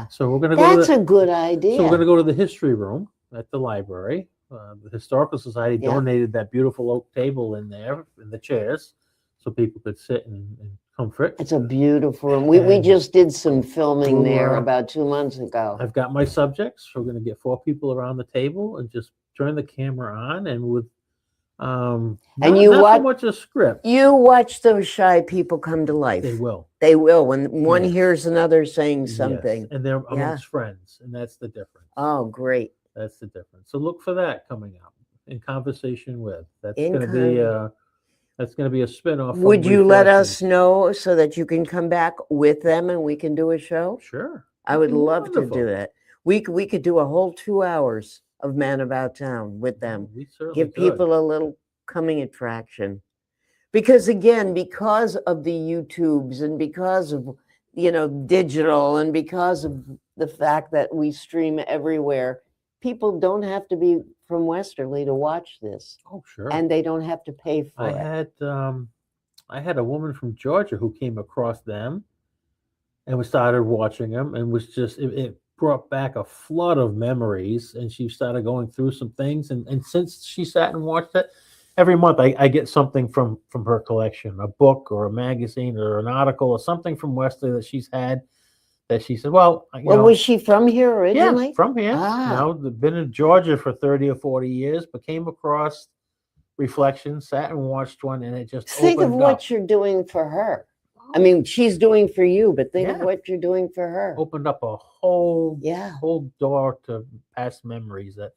So we're going to go. That's a good idea. So we're going to go to the history room at the library. The Historical Society Yeah. donated that beautiful oak table in there, in the chairs, so people could sit and comfort. It's a beautiful room. We And just did some filming we'll, there uh, about 2 months ago. I've got my subjects. We're going to get 4 people around the table and just turn the camera on, and with And not, you not what- so much a script. You watch those shy people come to life. They will. They will when one Yes. hears another saying Yes, something. and they're Yeah. amongst friends, and that's the difference. Oh, great. That's the difference. So look for that coming up in conversation with. That's In going to be that's going to be a spinoff. from Would you let us Reflections. know so that you can come back with them and we can do a show? Sure. I would That'd be love to do wonderful. that. We could do a whole 2 hours of Man About Town with them. We certainly Give could. people a little coming attraction. Because again, because of the YouTubes and because of, digital and because of the fact that we stream everywhere, people don't have to be from Westerly to watch this, Oh, sure. and they don't have to pay for I had a woman from Georgia who came across them and we started watching them, and was just it brought back a flood of memories, and she started going through some things, and since she sat and watched it, every month I get something from her collection, a book or a magazine or an article or something from Wesley that she's had, that she said, well, Well, was she from here yeah, originally? from here. Ah. Now, been in Georgia for 30 or 40 years, but came across Reflections, sat and watched one, and it just Think of opened what up. you're doing for her. I mean, she's doing for you, but think of Yeah. what you're doing for her. Opened up a whole Yeah. whole door to past memories that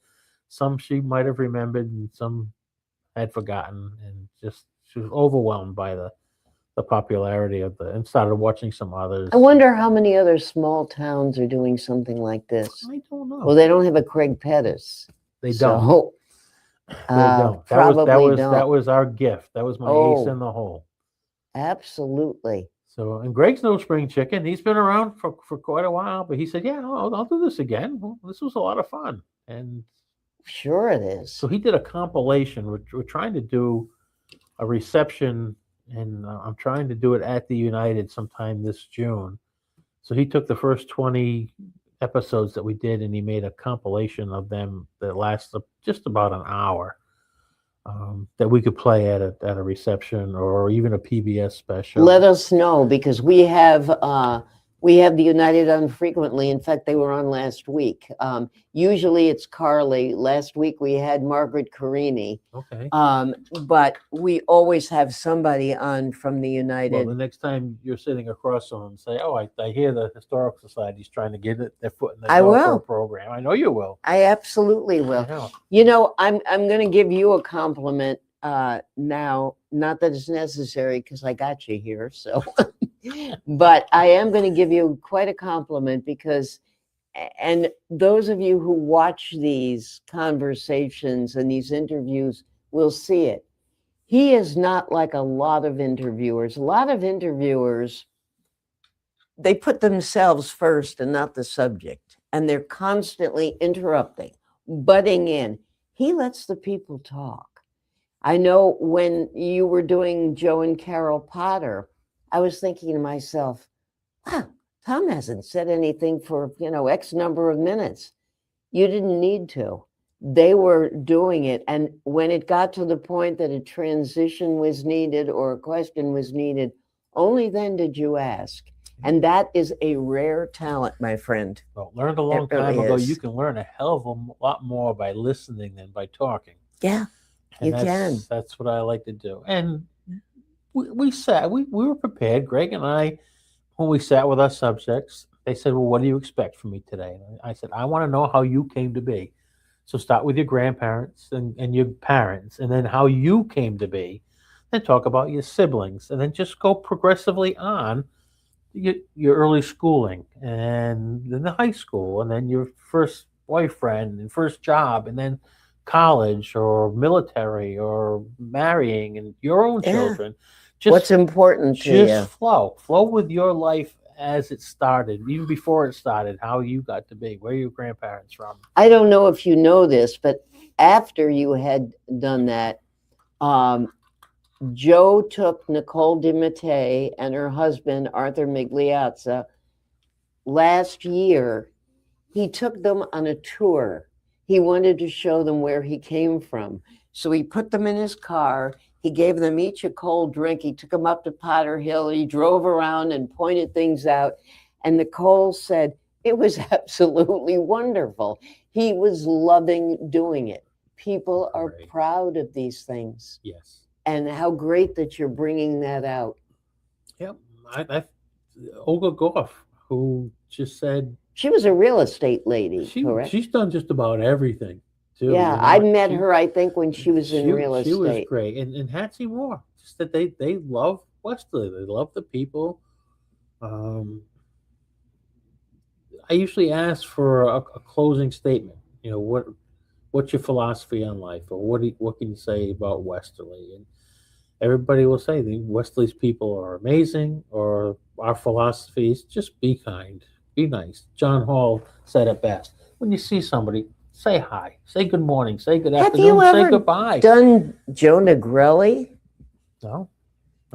some she might have remembered and some had forgotten, and just she was overwhelmed by the popularity of and started watching some others. I wonder how many other small towns are doing something like this. I don't know. Well, they don't have a Craig Pettis. they don't. So, They don't. probably that don't. was our gift. That was my ace Oh. in the hole. Absolutely. So, and Greg's no spring chicken. He's been around for quite a while, but he said, "Yeah, I'll do this again. Well, this was a lot of fun." And Sure it is. so he did a compilation. We're trying to do a reception, and I'm trying to do it at the United sometime this June. So he took the first 20 episodes that we did, and he made a compilation of them that lasts just about an hour, that we could play at a reception or even a PBS special. Let us know, because we have the United on frequently. In fact, they were on last week. Usually it's Carly. Last week we had Margaret Carini. Okay. But we always have somebody on from the United. Well, the next time you're sitting across from them, say, "Oh, I hear the Historical Society's trying to get their foot in the I door for will. a program." I know you will. I absolutely I will. know. I'm going to give you a compliment now. Not that it's necessary because I got you here. So, but I am going to give you quite a compliment because, and those of you who watch these conversations and these interviews will see it. He is not like a lot of interviewers. A lot of interviewers, they put themselves first and not the subject, and they're constantly interrupting, butting in. He lets the people talk. I know when you were doing Joe and Carol Potter, I was thinking to myself, wow, Tom hasn't said anything for, X number of minutes. You didn't need to. They were doing it. And when it got to the point that a transition was needed or a question was needed, only then did you ask. And that is a rare talent, my friend. Well, learned a long really time ago. is. You can learn a hell of a lot more by listening than by talking. Yeah. And You can. That's what I like to do. And we were prepared. Greg and I, when we sat with our subjects, they said, "Well, what do you expect from me today?" And I said, "I want to know how you came to be. So start with your grandparents and your parents, and then how you came to be. Then talk about your siblings, and then just go progressively on your early schooling, and then the high school, and then your first boyfriend and first job, and then college or military or marrying and your own Yeah. children. What's important to you? Just flow with your life as it started, even before it started, how you got to be, where are your grandparents from." I don't know if you know this, but after you had done that, Joe took Nicole DiMattei and her husband, Arthur Migliazza, last year. He took them on a tour. He wanted to show them where he came from. So he put them in his car. He gave them each a cold drink. He took them up to Potter Hill. He drove around and pointed things out. And Nicole said, it was absolutely wonderful. He was loving doing it. People are Great. proud of these things. Yes. And how great that you're bringing that out. Yep. Olga Goff, who just said She was a real estate lady, correct? she's done just about everything too. Yeah, you know? I met She- her, I think, when she was in real She was estate. great, and Hattie Moore. Just that they love Westerly. They love the people. I usually ask for a closing statement. You know, what's your philosophy on life, or what can you say about Westerly? And everybody will say the Westerly's people are amazing, or our philosophy is just be kind, be nice. John Hall said it best: when you see somebody, say hi, say good morning, say good Have afternoon, you say ever goodbye. done Joe Negrelli? No.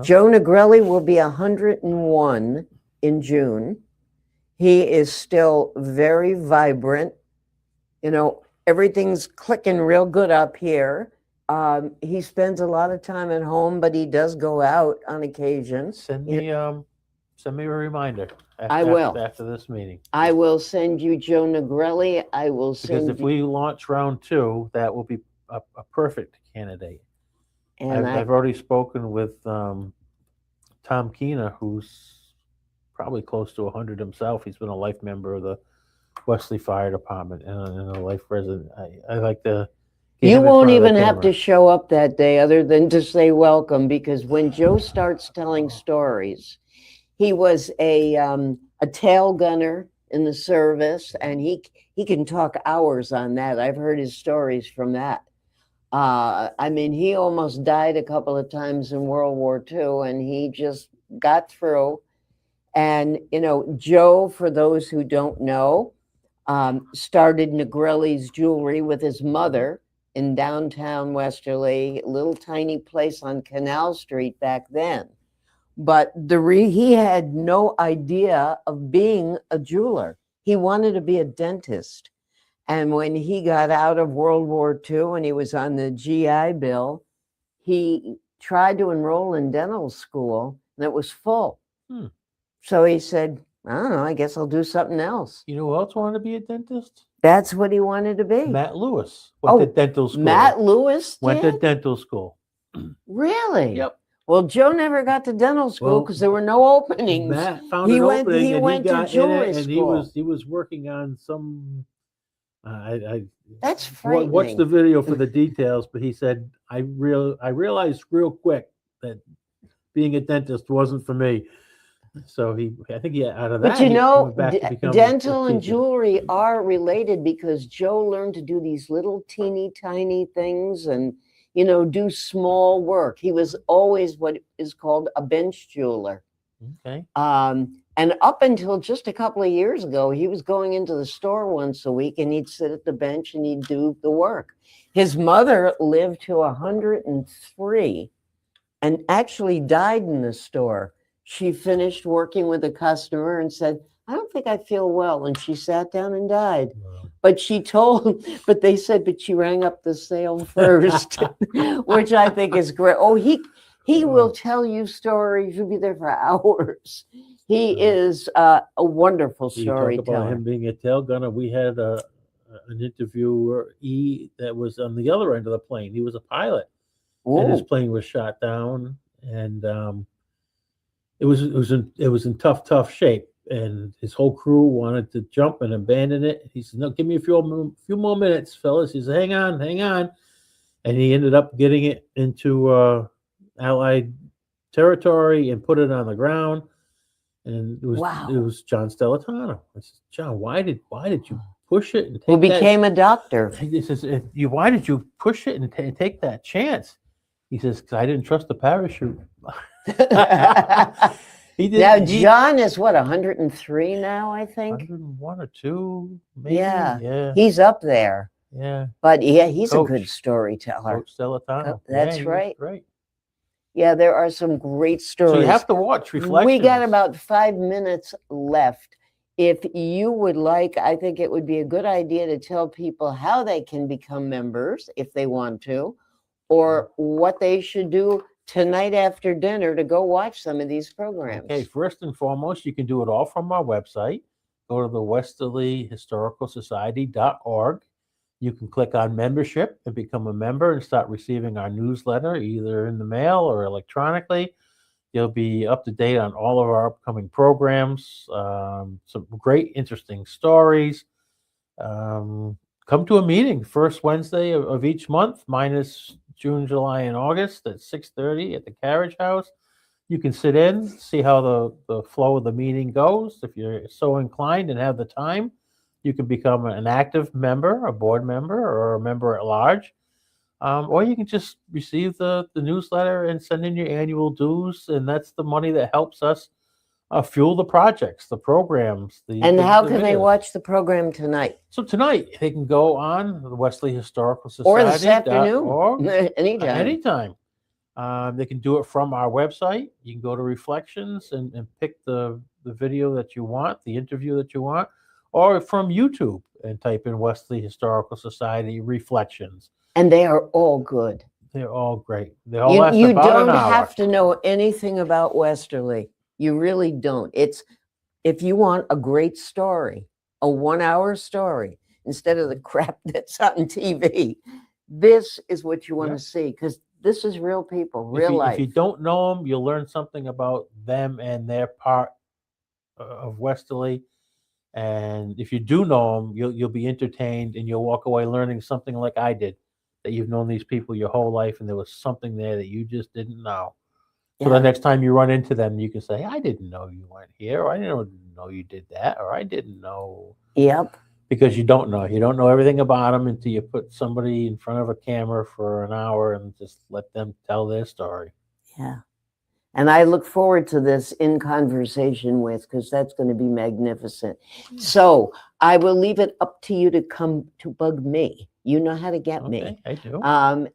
Joe Negrelli will be 101 in June. He is still very vibrant. You know, everything's clicking real good up here. He spends a lot of time at home, but he does go out on occasion. Send You me a reminder. I will. after this meeting. I will send you Joe Negrelli. I will Because send if you, we launch round 2, that will be a perfect candidate. and I've already spoken with Tom Keena, who's probably close to 100 himself. He's been a life member of the Wesley Fire Department and a life resident. I like to. get you him in won't front of the even have to camera. show up that day other than to say welcome, because when Joe starts telling stories, he was a tail gunner in the service, and he can talk hours on that. I've heard his stories from that. I mean, he almost died a couple of times in World War II, and he just got through. And, you know, Joe, for those who don't know, started Negrelli's Jewelry with his mother in downtown Westerly, a little tiny place on Canal Street back then. But he had no idea of being a jeweler. He wanted to be a dentist. And when he got out of World War II and he was on the GI Bill, he tried to enroll in dental school and it was full. So he said, I don't know, I guess I'll do something else. You know who else wanted to be a dentist? That's what he wanted to be. Matt Lewis went to dental school. Matt Lewis went to did? dental school. Really? Yep. Well, Joe never got to dental school Well, because there were no openings. Matt found He an went- opening he and went he to got in jewelry it, and school. he was working on some. That's What's the frightening. video for the details? But he said, I realized real quick that being a dentist wasn't for me. So I think out of that. But you he know, went back to become a dental and teacher. jewelry are related because Joe learned to do these little teeny tiny things and, you know, do small work. He was always what is called a bench jeweler. Okay. And up until just a couple of years ago, he was going into the store once a week and he'd sit at the bench and he'd do the work. His mother lived to 103 and actually died in the store. She finished working with a customer and said, I don't think I feel well. And she sat down and died. Wow. But they said, but she rang up the sale first, which I think is great. Oh, he will tell you stories. You'll be there for hours. He is a wonderful You talk about storyteller. him being a tail gunner. We had an interviewer that was on the other end of the plane. He was a pilot, and his Ooh, plane was shot down, and it was in tough shape. And his whole crew wanted to jump and abandon it. He said, "No, give me a few more minutes, fellas." He said, "Hang on," and he ended up getting it into Allied territory and put it on the ground. And Wow. it was John Stellatano. I said, "John, why did you push it and take who that?" became a doctor. He says, why did you push it and take that chance?" He says, "Because I didn't trust the parachute." He did. Now, John is what, 103 now, I think? 101 or 2, maybe. Yeah. Yeah. He's up there. Yeah. But yeah, he's a Coach. good storyteller. Coach Stellatano. That's he was right. Great. Yeah, there are some great stories. So you have to watch Reflections. We got about 5 minutes left. if you would like, I think it would be a good idea to tell people how they can become members if they want to, or what they should do tonight after dinner to go watch some of these programs. Okay, first and foremost, you can do it all from our website. Go to the westerlyhistoricalsociety.org. You can click on membership and become a member and start receiving our newsletter either in the mail or electronically. You'll be up to date on all of our upcoming programs, some great, interesting stories. Come to a meeting first Wednesday of each month, minus June, July, and August at 6:30 at the Carriage House. You can sit in, see how the flow of the meeting goes. If you're so inclined and have the time, you can become an active member, a board member, or a member at large. Or you can just receive the newsletter and send in your annual dues, and that's the money that helps us fuel the projects, the programs. And how can they videos. watch the program tonight? So tonight they can go on the Wesley Historical Society Or this afternoon? .org, Anytime. anytime. They can do it from our website. You can go to Reflections and pick the video that you want, the interview that you want, or from YouTube and type in Wesley Historical Society Reflections. And they are all good. They're all great. They all last You about don't an hour. have to know anything about Westerly. You really don't. It's if you want a great story, a 1-hour story, instead of the crap that's on TV, this is what you want to see, because this is real people, real life. If you don't know them, you'll learn something about them and their part of Westerly. And if you do know them, you'll be entertained and you'll walk away learning something like I did, that you've known these people your whole life and there was something there that you just didn't know. So the next time you run into them, you can say, I didn't know you went here, or I didn't know you did that, or I didn't know. Yep. Because you don't know. You don't know everything about them until you put somebody in front of a camera for an hour and just let them tell their story. Yeah. And I look forward to this in conversation with, because that's going to be magnificent. So I will leave it up to you to come to bug me. You know how to get me. Okay, I do.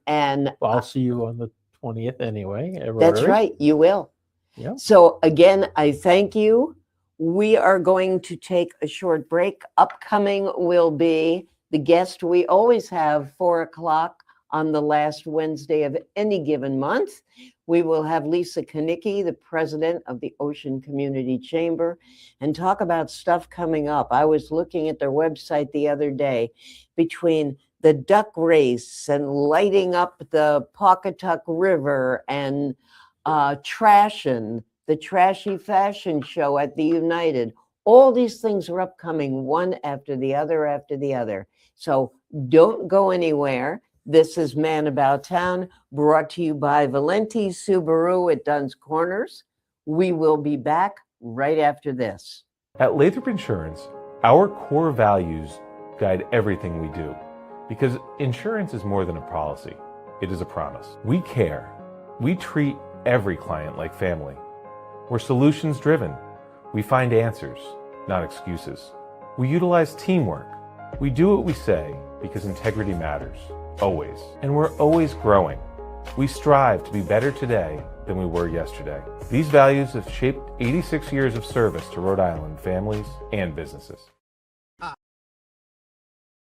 And Well, I'll see you on the 20th anyway. at that's Rotary. right, you will. Yeah. So again, I thank you. We are going to take a short break. Upcoming will be the guest we always have, 4:00 on the last Wednesday of any given month. We will have Lisa Kanicki, the president of the Ocean Community Chamber, and talk about stuff coming up. I was looking at their website the other day, between the duck race and lighting up the Pawcatuck River and Trashin', the Trashy Fashion Show at the United. All these things are upcoming, one after the other after the other. So don't go anywhere. This is Man About Town, brought to you by Valenti Subaru at Dunn's Corners. We will be back right after this. At Lathrop Insurance, our core values guide everything we do, because insurance is more than a policy. It is a promise. We care. We treat every client like family. We're solutions driven. We find answers, not excuses. We utilize teamwork. We do what we say because integrity matters, always. And we're always growing. We strive to be better today than we were yesterday. These values have shaped 86 years of service to Rhode Island families and businesses.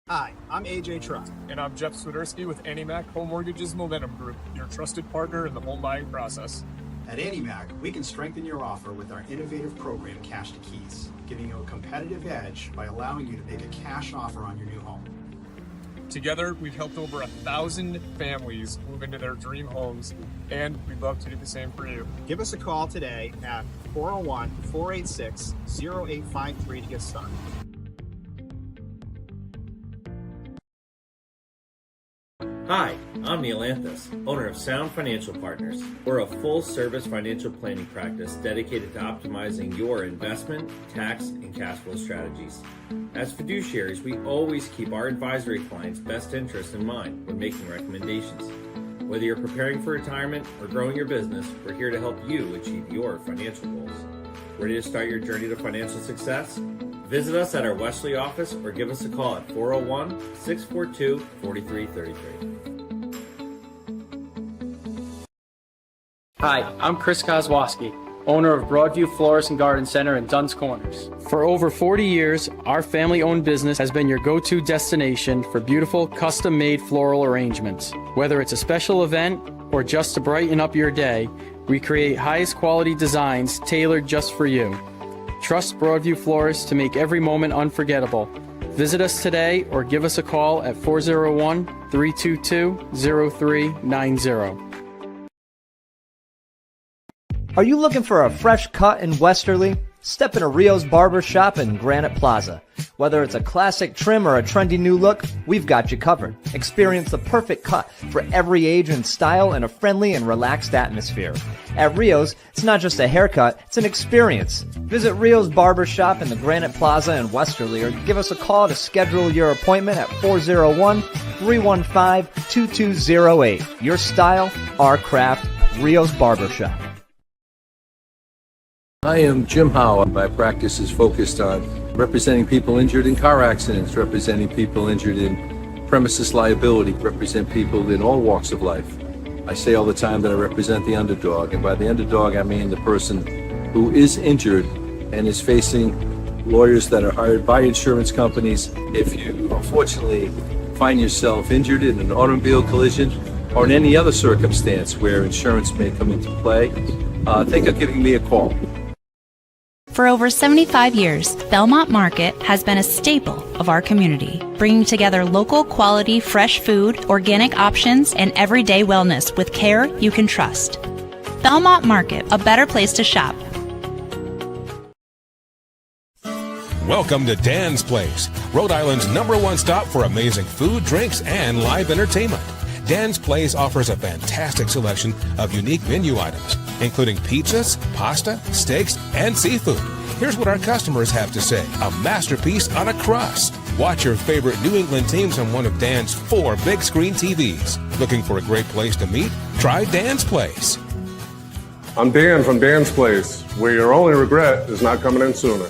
Hi, I'm AJ Trust. And I'm Jeff Swiderski with AnnieMac Home Mortgages Momentum Group, your trusted partner in the home buying process. At AnnieMac, we can strengthen your offer with our innovative program, Cash to Keys, giving you a competitive edge by allowing you to make a cash offer on your new home. Together, we've helped over 1,000 families move into their dream homes, and we'd love to do the same for you. Give us a call today at 401-486-0853 to get started. Hi, I'm Neil Anthus, owner of Sound Financial Partners. We're a full-service financial planning practice dedicated to optimizing your investment, tax, and cash flow strategies. As fiduciaries, we always keep our advisory clients' best interests in mind when making recommendations. Whether you're preparing for retirement or growing your business, we're here to help you achieve your financial goals. Ready to start your journey to financial success? Visit us at our Wesley office or give us a call at 401-642-4333. Hi, I'm Chris Kozłowski, owner of Broadview Florist and Garden Center in Dunn's Corners. For over 40 years, our family-owned business has been your go-to destination for beautiful, custom-made floral arrangements. Whether it's a special event or just to brighten up your day, we create highest quality designs tailored just for you. Trust Broadview Florists to make every moment unforgettable. Visit us today or give us a call at 401-322-0390. Are you looking for a fresh cut in Westerly? Step into Rio's Barber Shop in Granite Plaza. Whether it's a classic trim or a trendy new look, we've got you covered. Experience the perfect cut for every age and style in a friendly and relaxed atmosphere. At Rio's, it's not just a haircut, it's an experience. Visit Rio's Barber Shop in the Granite Plaza in Westerly or give us a call to schedule your appointment at 401-315-2208. Your style, our craft, Rio's Barber Shop. I am Jim Howe. My practice is focused on representing people injured in car accidents, representing people injured in premises liability, represent people in all walks of life. I say all the time that I represent the underdog, and by the underdog I mean the person who is injured and is facing lawyers that are hired by insurance companies. If you unfortunately find yourself injured in an automobile collision or in any other circumstance where insurance may come into play, think of giving me a call. For over 75 years, Belmont Market has been a staple of our community, bringing together local quality fresh food, organic options, and everyday wellness with care you can trust. Belmont Market, a better place to shop. Welcome to Dan's Place, Rhode Island's #1 stop for amazing food, drinks, and live entertainment. Dan's Place offers a fantastic selection of unique menu items, including pizzas, pasta, steaks, and seafood. Here's what our customers have to say: a masterpiece on a crust. Watch your favorite New England teams on one of Dan's 4 big screen TVs. Looking for a great place to meet? Try Dan's Place. I'm Dan from Dan's Place, where your only regret is not coming in sooner.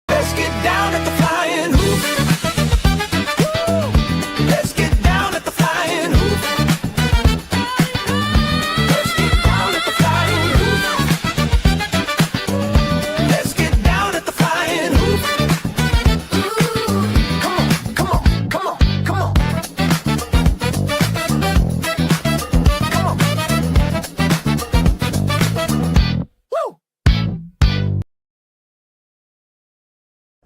Let's get down at the flying hoop. Let's get down at the flying hoop. Let's get down at the flying hoop. Let's get down at the flying hoop. Come on, come on, come on, come on.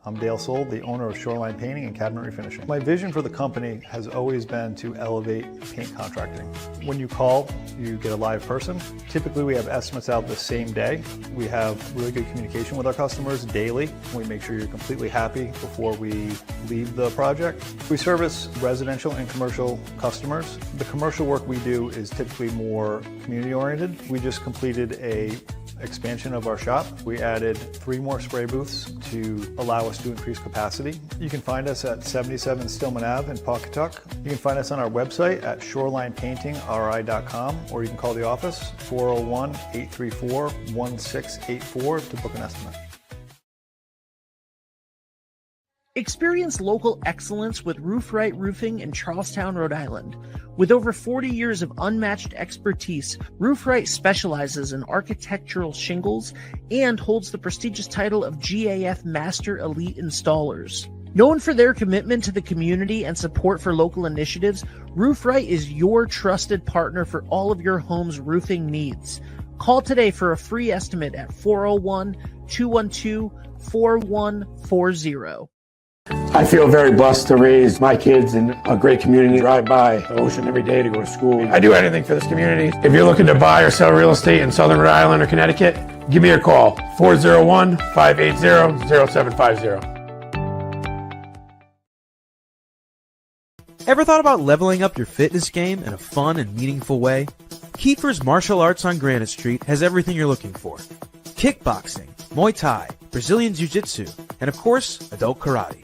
I'm Dale Soul, the owner of Shoreline Painting and Cabinet Refinishing. My vision for the company has always been to elevate paint contracting. When you call, you get a live person. Typically, we have estimates out the same day. We have really good communication with our customers daily. We make sure you're completely happy before we leave the project. We service residential and commercial customers. The commercial work we do is typically more community-oriented. We just completed a expansion of our shop. We added 3 more spray booths to allow us to increase capacity. You can find us at 77 Stillman Ave in Pawcatuck. You can find us on our website at shorelinepaintingri.com, or you can call the office 401-834-1684 to book an estimate. Experience local excellence with Roof Right Roofing in Charlestown, Rhode Island. With over 40 years of unmatched expertise, Roof Right specializes in architectural shingles and holds the prestigious title of GAF Master Elite Installers. Known for their commitment to the community and support for local initiatives, Roof Right is your trusted partner for all of your home's roofing needs. Call today for a free estimate at 401-212-4140. I feel very blessed to raise my kids in a great community. Drive by the ocean every day to go to school. I do anything for this community. If you're looking to buy or sell real estate in Southern Rhode Island or Connecticut, give me a call, 401-580-0750. Ever thought about leveling up your fitness game in a fun and meaningful way? Kiefer's Martial Arts on Granite Street has everything you're looking for. Kickboxing, Muay Thai, Brazilian Jiu-Jitsu, and of course, adult karate.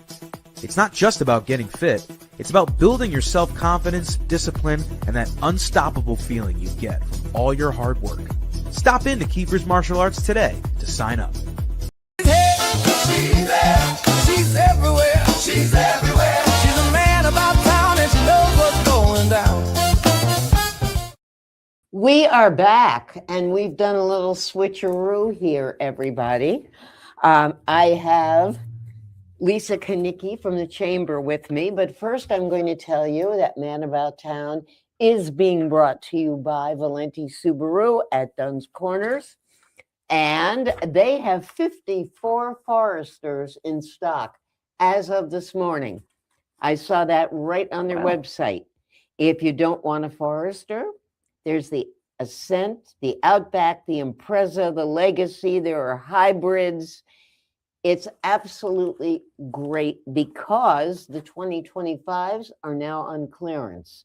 It's not just about getting fit, it's about building your self-confidence, discipline, and that unstoppable feeling you get from all your hard work. Stop into Kiefer's Martial Arts today to sign up. She's there, she's everywhere, she's everywhere. She's a man about town and she knows what's going down. We are back, and we've done a little switcheroo here, everybody. I have Lisa Kanicki from the Chamber with me, but first I'm going to tell you that Man About Town is being brought to you by Valenti Subaru at Dunn's Corners, and they have 54 Foresters in stock as of this morning. I saw that right on their website. If you don't want a Forester, there's the Ascent, the Outback, the Impreza, the Legacy. There are hybrids. It's absolutely great because the 2025s are now on clearance.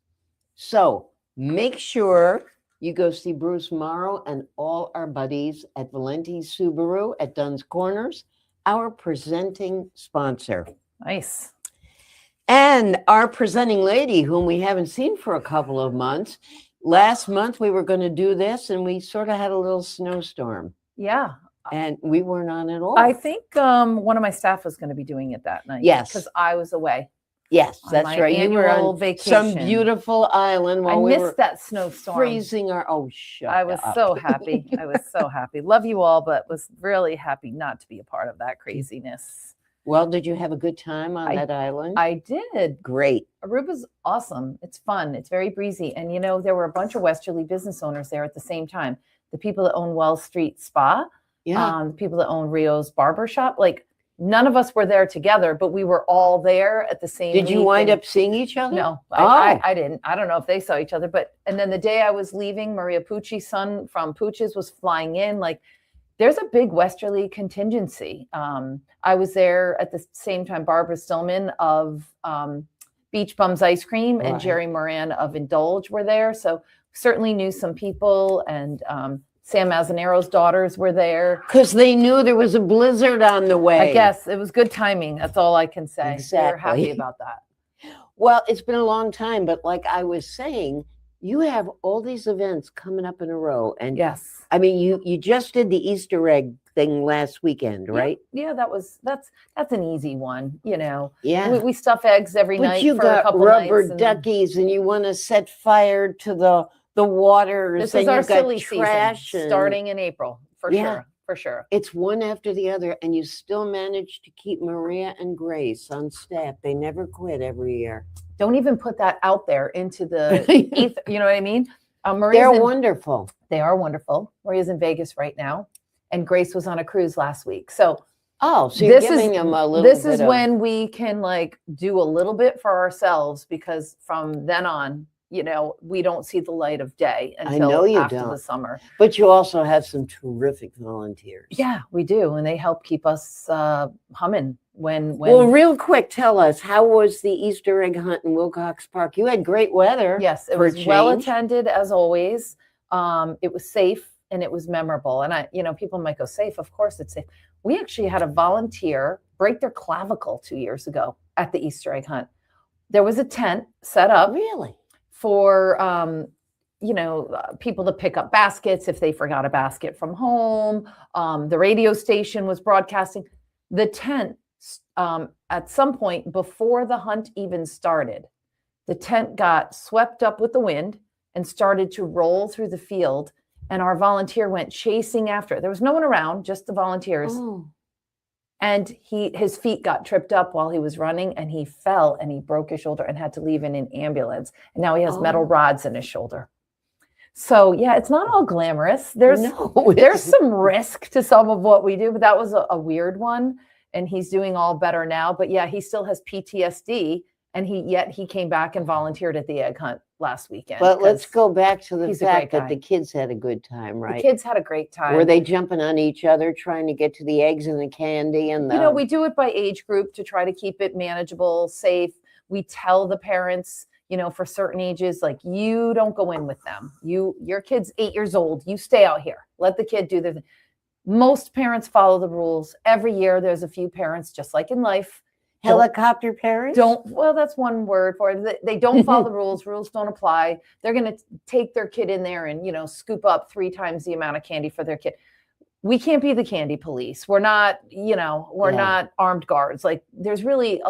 So make sure you go see Bruce Morrow and all our buddies at Valenti Subaru at Dunn's Corners, our presenting sponsor. Nice. And our presenting lady, whom we haven't seen for a couple of months. Last month, we were going to do this, and we sort of had a little snowstorm. Yeah. And we weren't on at all. I think one of my staff was going to be doing it that night. Yes. Because I was away. Yes, on that's my right. You were annual on vacation. some beautiful island while I we missed were that snowstorm. freezing our. Oh, shut I was up. so happy. I was so happy. Love you all, but was really happy not to be a part of that craziness. Well, did you have a good time on that island? I did. Great. Aruba's awesome. It's fun. It's very breezy. And, you know, there were a bunch of Westerly business owners there at the same time. The people that own Wells Street Spa, the people that own Rio's Barbershop, like none of us were there together, but we were all there at the same Did you week, wind and- up seeing each other? No, Oh. I didn't. I don't know if they saw each other, but, and then the day I was leaving, Maria Pucci's son from Pucci's was flying in. Like, there's a big Westerly contingency. I was there at the same time. Barbara Stillman of Beach Bums Ice Cream and Right. Jerry Moran of Indulge were there. So certainly knew some people, and Sam Mazzanero's daughters were there. Because they knew there was a blizzard on the way. I guess it was good timing. That's all I can say. We're happy Exactly. about that. Well, it's been a long time, but like I was saying, you have all these events coming up in a row. And yes, I mean, you just did the Easter egg thing last weekend, right? Yeah, that's an easy one, you know. Yeah. We stuff eggs every But night you for a got couple rubber nights. and duckies and you want to set fire to the waters. This and is our you've got silly trash season, and- starting in April, for Yeah. sure, for sure. It's one after the other, and you still manage to keep Maria and Grace on staff. They never quit every year. Don't even put that out there into the ether. You know what I mean? Maria's They're in- wonderful. They are wonderful. Maria's in Vegas right now, and Grace was on a cruise last week. So, so you're giving them a little This bit is of- when we can like do a little bit for ourselves, because from then on, you know, we don't see the light of day I until know you after don't. the summer. But you also have some terrific volunteers. Yeah, we do, and they help keep us humming when. Well, real quick, tell us, how was the Easter egg hunt in Wilcox Park? You had great weather. Yes, it for a was well change. attended as always. It was safe and it was memorable. And people might go, safe. Of course it's safe. We actually had a volunteer break their clavicle 2 years ago at the Easter egg hunt. There was a tent set up. Really? For people to pick up baskets if they forgot a basket from home. The radio station was broadcasting. The tent, at some point before the hunt even started, the tent got swept up with the wind and started to roll through the field. And our volunteer went chasing after it. There was no one around, just the volunteers. Oh. And his feet got tripped up while he was running, and he fell and he broke his shoulder and had to leave in an ambulance. And now he has metal rods in his shoulder. So yeah, it's not all glamorous. There's some risk to some of what we do, but that was a weird one. And he's doing all better now. But yeah, he still has PTSD, and he came back and volunteered at the egg hunt last weekend. But let's 'cause go back to the he's a fact great that guy. the kids had a good time, right? The kids had a great time. Were they jumping on each other, trying to get to the eggs and the candy and the? You know, we do it by age group to try to keep it manageable, safe. We tell the parents, for certain ages, like, you don't go in with them. Your kid's 8 years old. You stay out here. Let the kid do their thing. Most parents follow the rules. Every year, there's a few parents, just like in life. Helicopter parents? Well, that's one word for it. They don't follow the rules. Rules don't apply. They're going to take their kid in there and, scoop up 3 times the amount of candy for their kid. We can't be the candy police. We're not, not armed guards. Like, there's really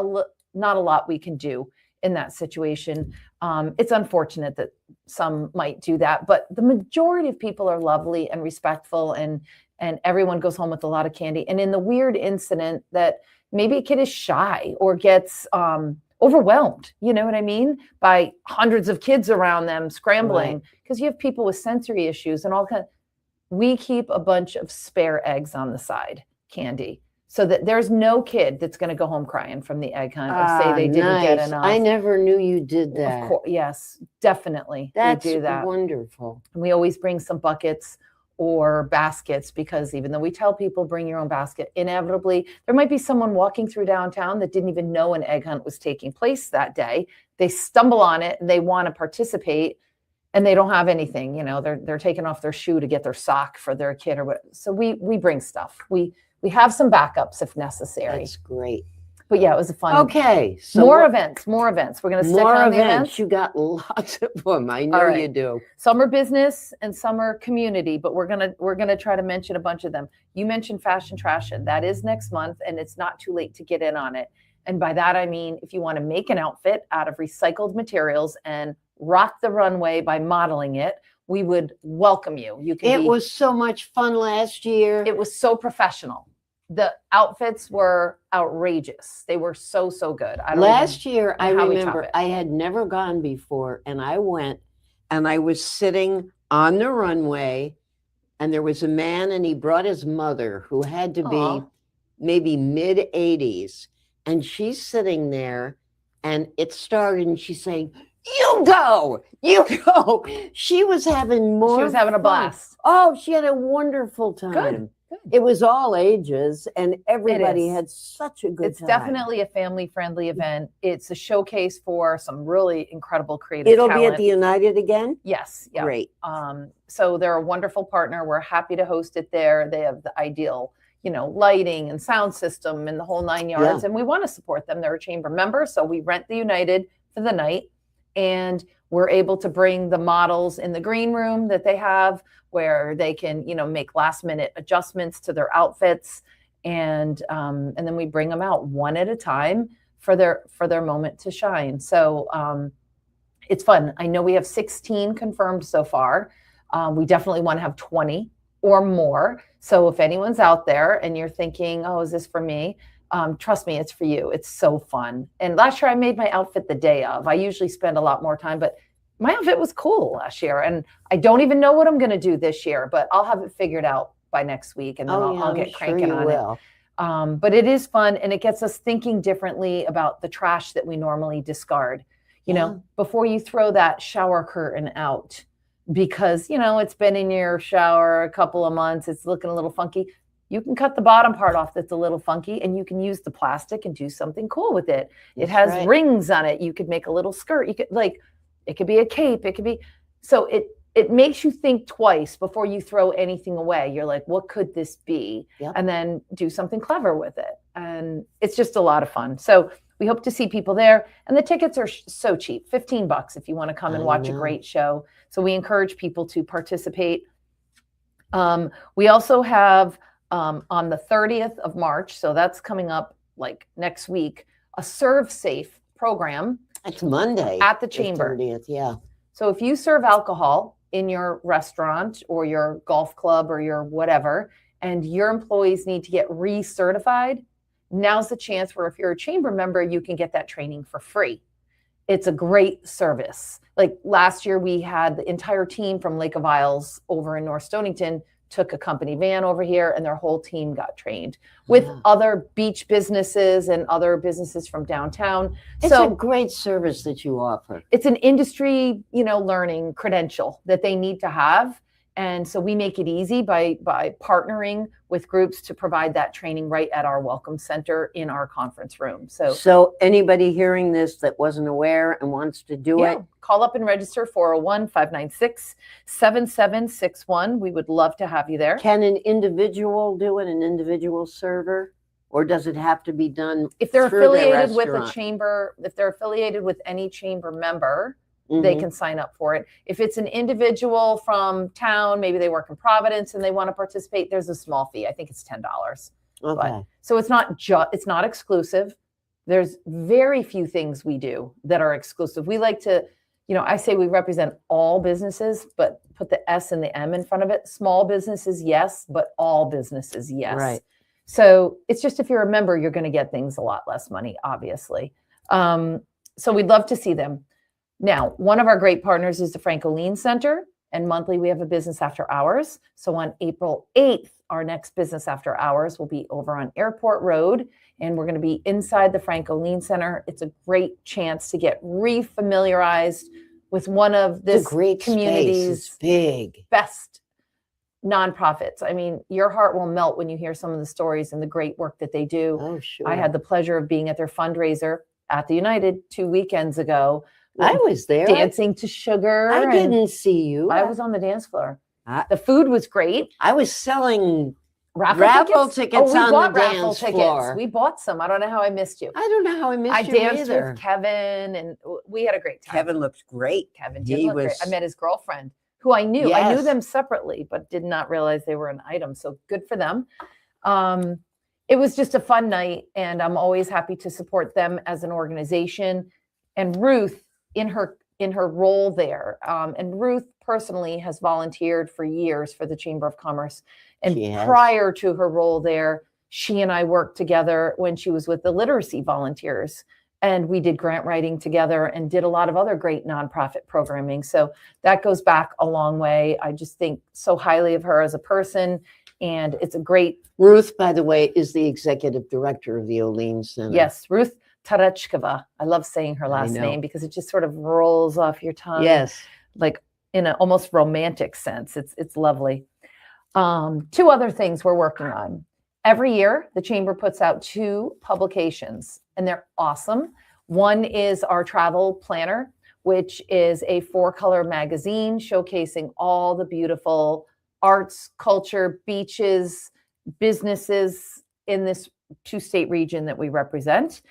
not a lot we can do. in that situation. It's unfortunate that some might do that, but the majority of people are lovely and respectful, and everyone goes home with a lot of candy. And in the weird incident that maybe a kid is shy or gets overwhelmed, you know what I mean, by hundreds of kids around them scrambling, because you have people with sensory issues and all kind. We keep a bunch of spare eggs on the side, candy, so that there's no kid that's going to go home crying from the egg hunt or say they didn't get enough. I never knew you did that. Of course, yes, definitely. That's we do that. wonderful. And we always bring some buckets or baskets, because even though we tell people bring your own basket, inevitably there might be someone walking through downtown that didn't even know an egg hunt was taking place that day. They stumble on it and they want to participate, and they don't have anything, you know, they're taking off their shoe to get their sock for their kid or what. So we bring stuff. We have some backups if necessary. That's great. But yeah, it was a fun. Okay. So more events. We're going to stick more on the events. events. You got lots of them. I know All right. you do. Some are business and some are community, but we're gonna try to mention a bunch of them. You mentioned Fashion Trashin'. That is next month, and it's not too late to get in on it. And by that I mean, if you want to make an outfit out of recycled materials and rock the runway by modeling it, we would welcome you. It was so much fun last year. It was so professional. The outfits were outrageous. They were so good. Last year, I how we top remember it. I had never gone before, and I went and I was sitting on the runway, and there was a man, and he brought his mother, who had to Aw. be maybe mid-80s, and she's sitting there, and it started, and she's saying, "You go, you go." She was having more. She was having a fun. blast. Oh, she had a wonderful time. Good. It was all ages, and everybody is. had such a good It's time. definitely a family-friendly event. It's a showcase for some really incredible creative It'll be talent. at the United again? Yes. Yeah. Great. So they're a wonderful partner. We're happy to host it there. They have the ideal, you know, lighting and sound system and the whole 9 yards. Yeah. And we want to support them. They're a chamber member. So we rent the United for the night, and we're able to bring the models in the green room that they have, where they can, you know, make last minute adjustments to their outfits. And then we bring them out one at a time for their moment to shine. So it's fun. I know we have 16 confirmed so far. We definitely want to have 20 or more. So if anyone's out there and you're thinking, oh, is this for me? Trust me, it's for you. It's so fun. And last year I made my outfit the day of. I usually spend a lot more time, but my outfit was cool last year. And I don't even know what I'm going to do this year, but I'll have it figured out by next week, and then I'll get cranking on it. But it is fun, and it gets us thinking differently about the trash that we normally discard. You know, before you throw that shower curtain out because, you know, it's been in your shower a couple of months, it's looking a little funky. You can cut the bottom part off that's a little funky, and you can use the plastic and do something cool with it. It has right. rings on it. You could make a little skirt. You could, like, it could be a cape. It could be, so it makes you think twice before you throw anything away. You're like, what could this be? Yep. And then do something clever with it. And it's just a lot of fun. So we hope to see people there. And the tickets are so cheap, $15 if you want to come and watch a great show. So we encourage people to participate. We also have on the 30th of March, so that's coming up like next week, a Serve Safe program. It's Monday at the chamber. 30th, yeah. So if you serve alcohol in your restaurant or your golf club or your whatever, and your employees need to get recertified, now's the chance where if you're a chamber member, you can get that training for free. It's a great service. Like last year, we had the entire team from Lake of Isles over in North Stonington took a company van over here, and their whole team got trained with other beach businesses and other businesses from downtown. It's So a great service that you offer. it's an industry, you know, learning credential that they need to have. And so we make it easy by partnering with groups to provide that training right at our welcome center in our conference room. So anybody hearing this that wasn't aware and wants to do it, call up and register 401-596-7761. We would love to have you there. can an individual do it, an individual server? Or does it have to be done If they're through their affiliated with a restaurant? chamber, if they're affiliated with any chamber member, they Mhm. can sign up for it. If it's an individual from town, maybe they work in Providence and they want to participate, there's a small fee. I think it's $10. Okay. So it's not exclusive. There's very few things we do that are exclusive. We like to, I say we represent all businesses, but put the S and the M in front of it. Small businesses, yes, but all businesses, yes. Right. So it's just, if you're a member, you're going to get things a lot less money, obviously. So we'd love to see them. Now, one of our great partners is the Franco Lean Center, and monthly we have a business after hours. So on April 8th, our next business after hours will be over on Airport Road, and we're going to be inside the Franco Lean Center. It's a great chance to get refamiliarized with one of this community's best nonprofits. I mean, your heart will melt when you hear some of the stories and the great work that they do. Oh, sure. I had the pleasure of being at their fundraiser at the United 2 weekends ago. I was there. Dancing to Sugar. I didn't see you. I was on the dance floor. The food was great. I was selling raffle tickets we on bought the raffle dance tickets. floor. We bought some. I don't know how I missed you. I don't know how I missed you danced either. with Kevin, and we had a great time. Kevin looked great. Kevin did look great. I met his girlfriend, who I knew. I knew Yes. them separately, but did not realize they were an item. So good for them. It was just a fun night, and I'm always happy to support them as an organization. And Ruth, in her role there, and Ruth personally has volunteered for years for the Chamber of Commerce. And She has. prior to her role there, she and I worked together when she was with the Literacy Volunteers. And we did grant writing together and did a lot of other great nonprofit programming. So that goes back a long way. I just think so highly of her as a person. And it's a great. Ruth, by the way, is the executive director of the Olean Center. Yes, Ruth Tarechkova. I love saying her last know. name because it just sort of rolls off your tongue. Yes. Like in an almost romantic sense. It's lovely. Two other things we're working on. Every year, the Chamber puts out 2 publications, and they're awesome. One is our travel planner, which is a 4-color magazine showcasing all the beautiful arts, culture, beaches, businesses in this 2-state region that we represent.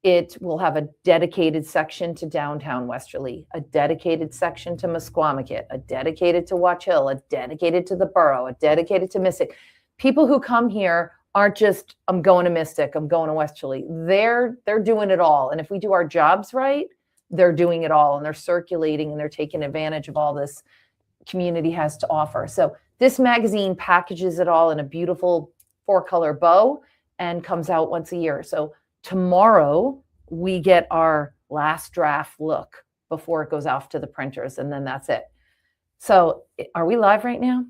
It will have a dedicated section to downtown Westerly, a dedicated section to Musquamaket, a dedicated to Watch Hill, a dedicated to the borough, a dedicated to Mystic. People who come here aren't just, I'm going to Mystic, I'm going to Westerly. They're doing it all. And if we do our jobs right, they're doing it all, and they're circulating, and they're taking advantage of all this community has to offer. So this magazine packages it all in a beautiful 4-color bow and comes out once a year. So tomorrow we get our last draft look before it goes off to the printers, and then that's it. So are we live right now?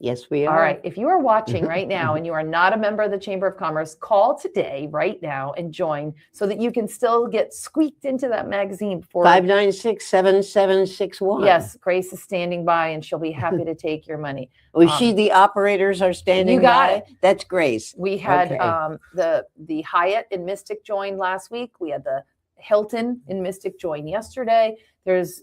Yes, we are. All right. If you are watching right now and you are not a member of the Chamber of Commerce, call today, right now, and join so that you can still get squeaked into that magazine before 596-7761. Yes, Grace is standing by, and she'll be happy to take your money. Oh, the operators are standing You got by? it. That's Grace. We had Okay. the Hyatt in Mystic join last week. We had the Hilton in Mystic join yesterday. There's,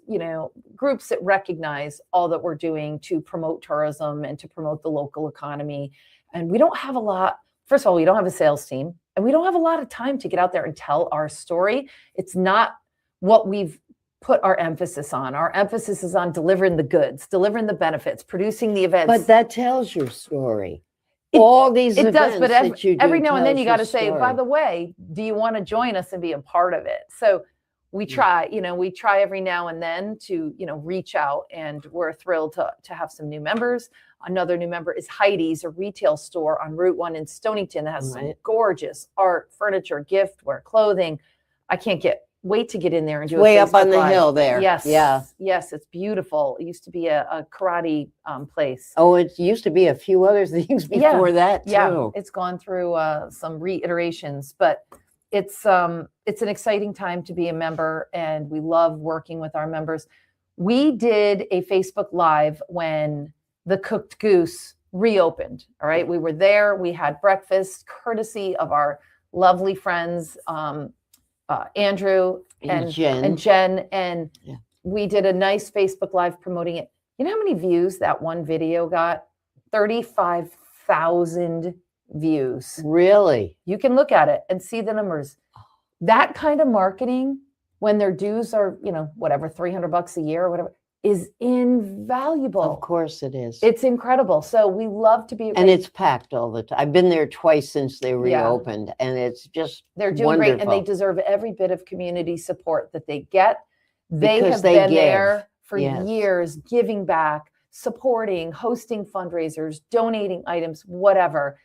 groups that recognize all that we're doing to promote tourism and to promote the local economy. And we don't have a lot. First of all, we don't have a sales team, and we don't have a lot of time to get out there and tell our story. It's not what we've put our emphasis on. Our emphasis is on delivering the goods, delivering the benefits, producing the events. But that tells your story. All these It events does, but that you do every now and then tells you got to your say, story. by the way, do you want to join us and be a part of it? So we try, we try every now and then to, reach out, and we're thrilled to have some new members. Another new member is Heidi's, a retail store on Route 1 in Stonington that has some Right. gorgeous art, furniture, giftware, clothing. I can't wait to get in there and do Way a up on Facebook the Live. hill there. Yes. Yeah. Yes. It's beautiful. It used to be a karate place. Oh, it used to be a few other things before that, too. Yeah, it's gone through some reiterations, but it's an exciting time to be a member, and we love working with our members. We did a Facebook Live when the Cooked Goose reopened. All right, we were there. We had breakfast, courtesy of our lovely friends, Andrew And Jen. and we did a nice Facebook Live promoting it. You know how many views that one video got? 35,000 views. Really? You can look at it and see the numbers. That kind of marketing, when their dues are, whatever, $300 a year or whatever, is invaluable. Of course it is. It's incredible. So we love to be. And it's packed all the time. I've been there twice since they Yeah. reopened, and it's just They're doing great, and they wonderful. deserve every bit of community support that they get. They Because have they been give. there for Yes. years, giving back, supporting, hosting fundraisers, donating items, whatever.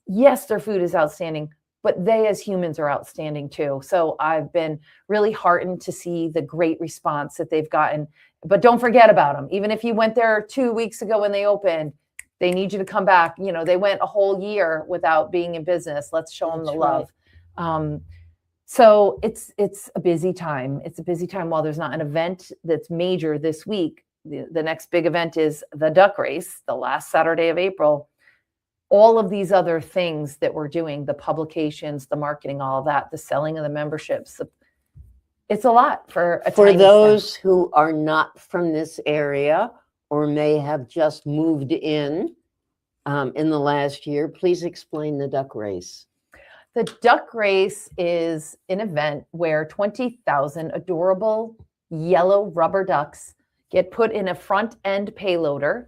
Yes, their food is outstanding, but they as humans are outstanding too. So I've been really heartened to see the great response that they've gotten. But don't forget about them. Even if you went there 2 weeks ago when they opened, they need you to come back. You know, they went a whole year without being in business. Let's show them the That's love. So it's a busy time. It's a busy time. While there's not an event that's major this week, the next big event is the duck race, the last Saturday of April. All of these other things that we're doing, the publications, the marketing, all of that, the selling of the memberships, it's a lot for a For tiny those staff. who are not from this area or may have just moved in the last year, please explain the duck race. The duck race is an event where 20,000 adorable yellow rubber ducks get put in a front end payloader,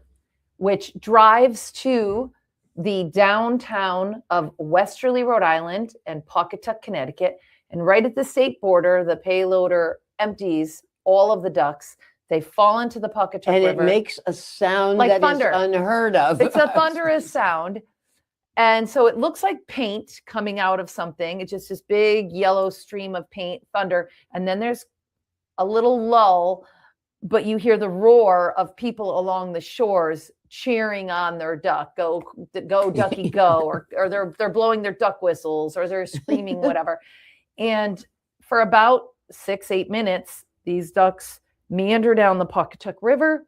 which drives to the downtown of Westerly, Rhode Island and Pawcatuck, Connecticut. And right at the state border, the payloader empties all of the ducks. They fall into the Pawcatuck And River. it makes a sound Like that thunder. is unheard of. It's a thunderous sound. And so it looks like paint coming out of something. It's just this big yellow stream of paint, thunder. And then there's a little lull, but you hear the roar of people along the shores cheering on their duck, go ducky go, or they're blowing their duck whistles, or they're screaming whatever. And for about 6-8 minutes, these ducks meander down the Pawcatuck River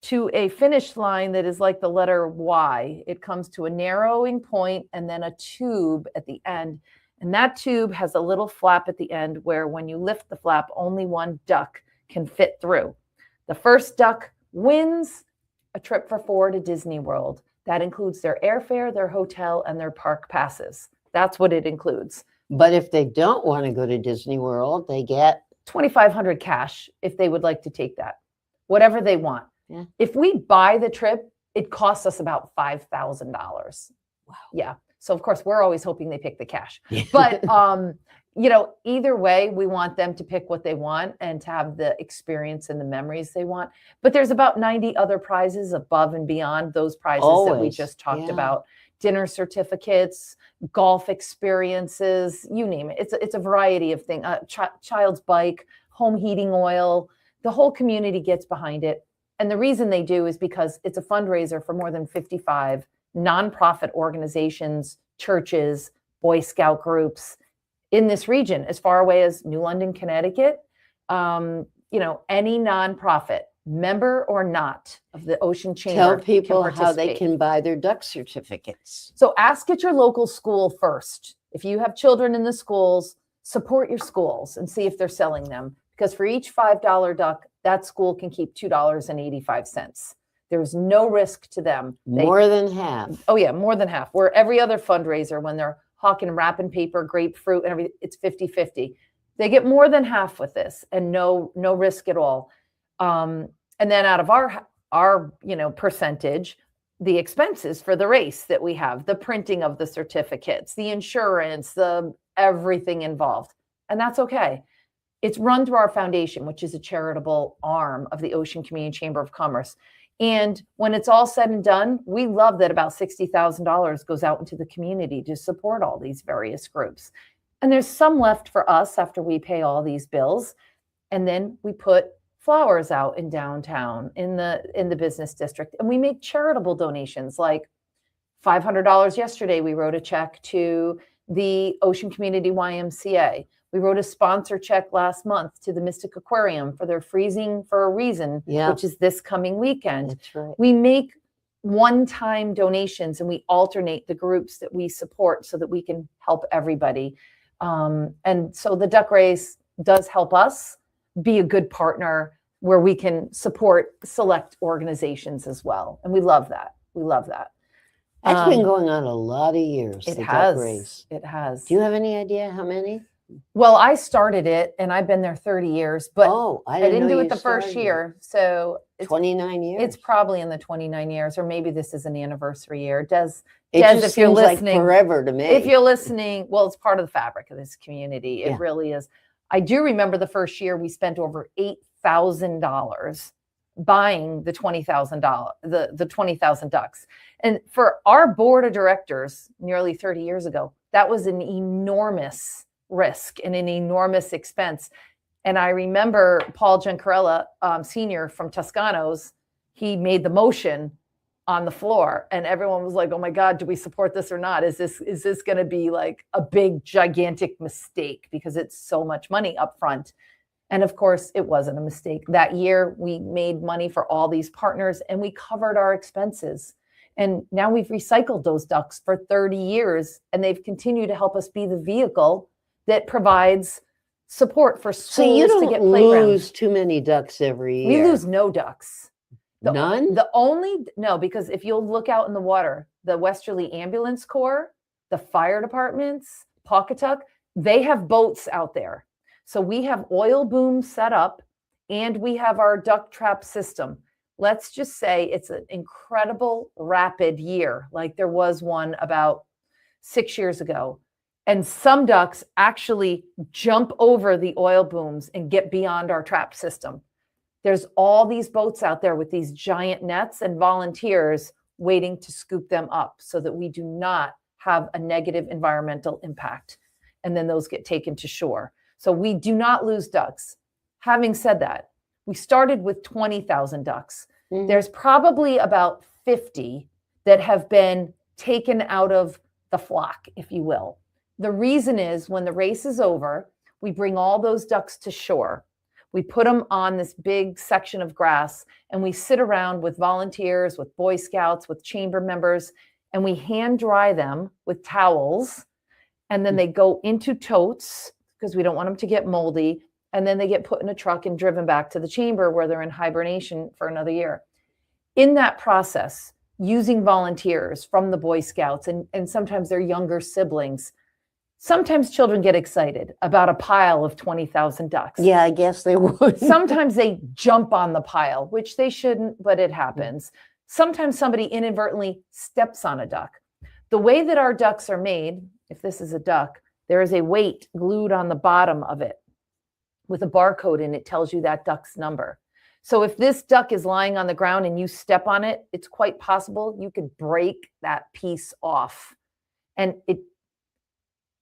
to a finish line that is like the letter Y. It comes to a narrowing point and then a tube at the end. And that tube has a little flap at the end where when you lift the flap, only one duck can fit through. The first duck wins a trip for 4 to Disney World. That includes their airfare, their hotel, and their park passes. That's what it includes. But if they don't want to go to Disney World, they get $2,500 cash if they would like to take that, whatever they want. Yeah. If we buy the trip, it costs us about $5,000. Wow. Yeah. So of course we're always hoping they pick the cash, but you know, either way, we want them to pick what they want and to have the experience and the memories they want. But there's about 90 other prizes above and beyond those prizes that we Always, just talked yeah. about. Dinner certificates, golf experiences, you name it. It's a variety of things. Child's bike, home heating oil. The whole community gets behind it. And the reason they do is because it's a fundraiser for more than 55 nonprofit organizations, churches, Boy Scout groups in this region, as far away as New London, Connecticut. You know, any nonprofit, member or not, of the Ocean Chamber. tell people can how they participate. can buy their duck certificates. So ask at your local school first. If you have children in the schools, support your schools and see if they're selling them. Because for each $5 duck, that school can keep $2.85. There's no risk to them. More than half. Oh yeah, more than half. Where every other fundraiser, when they're hawking wrapping paper, grapefruit, and everything, it's 50-50. They get more than half with this, and no risk at all. And then out of our percentage, the expenses for the race that we have, the printing of the certificates, the insurance, the everything involved, and that's okay. It's run through our foundation, which is a charitable arm of the Ocean Community Chamber of Commerce. And when it's all said and done, we love that about $60,000 goes out into the community to support all these various groups. And there's some left for us after we pay all these bills. And then we put flowers out in downtown, in the business district. And we make charitable donations, like $500 yesterday. We wrote a check to the Ocean Community YMCA. We wrote a sponsor check last month to the Mystic Aquarium for their Freezing for a Reason, which is this coming weekend. That's right. We make one-time donations and we alternate the groups that we support so that we can help everybody. And so the duck race does help us be a good partner where we can support select organizations as well. And we love that. We love that. That's been going on a lot of years. It the has. duck race. It has. Do you have any idea how many? Well, I started it and I've been there 30 years, but I didn't know do you it the first started it. year. So it's 29 years. It's probably in the 29 years, or maybe this is an anniversary year. It Des, just if you're seems like listening, forever to me. If you're listening, well, it's part of the fabric of this community. It Yeah. really is. I do remember the first year we spent over $8,000 buying the $20,000, the 20,000 ducks. And for our board of directors nearly 30 years ago, that was an enormous risk and an enormous expense. And I remember Paul Giancarella, Senior from Toscano's, he made the motion on the floor and everyone was like, oh my God, do we support this or not? Is this going to be like a big, gigantic mistake because it's so much money up front? And of course, it wasn't a mistake. That year, we made money for all these partners and we covered our expenses. And now we've recycled those ducks for 30 years and they've continued to help us be the vehicle that provides support for schools So you to get don't playgrounds. lose too many ducks every year. We lose no ducks. None? No, because if you'll look out in the water, the Westerly Ambulance Corps, the fire departments, Pawcatuck, they have boats out there. So we have oil booms set up and we have our duck trap system. Let's just say it's an incredible rapid year, like there was one about 6 years ago. And some ducks actually jump over the oil booms and get beyond our trap system. There's all these boats out there with these giant nets and volunteers waiting to scoop them up so that we do not have a negative environmental impact. And then those get taken to shore. So we do not lose ducks. Having said that, we started with 20,000 ducks. There's probably about 50 that have been taken out of the flock, if you will. The reason is when the race is over, we bring all those ducks to shore. We put them on this big section of grass and we sit around with volunteers, with Boy Scouts, with chamber members, and we hand dry them with towels. And then they go into totes because we don't want them to get moldy. And then they get put in a truck and driven back to the chamber where they're in hibernation for another year. In that process, using volunteers from the Boy Scouts and sometimes their younger siblings, sometimes children get excited about a pile of 20,000 ducks. Yeah, I guess they would. Sometimes they jump on the pile, which they shouldn't, but it happens. Sometimes somebody inadvertently steps on a duck. The way that our ducks are made, if this is a duck, there is a weight glued on the bottom of it with a barcode and it tells you that duck's number. So if this duck is lying on the ground and you step on it, it's quite possible you could break that piece off. And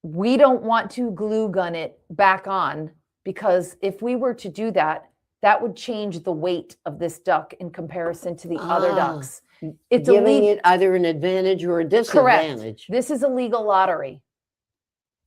we don't want to glue gun it back on because if we were to do that, that would change the weight of this duck in comparison to the other ducks. It's giving it either an advantage or a disadvantage. Correct. This is a legal lottery.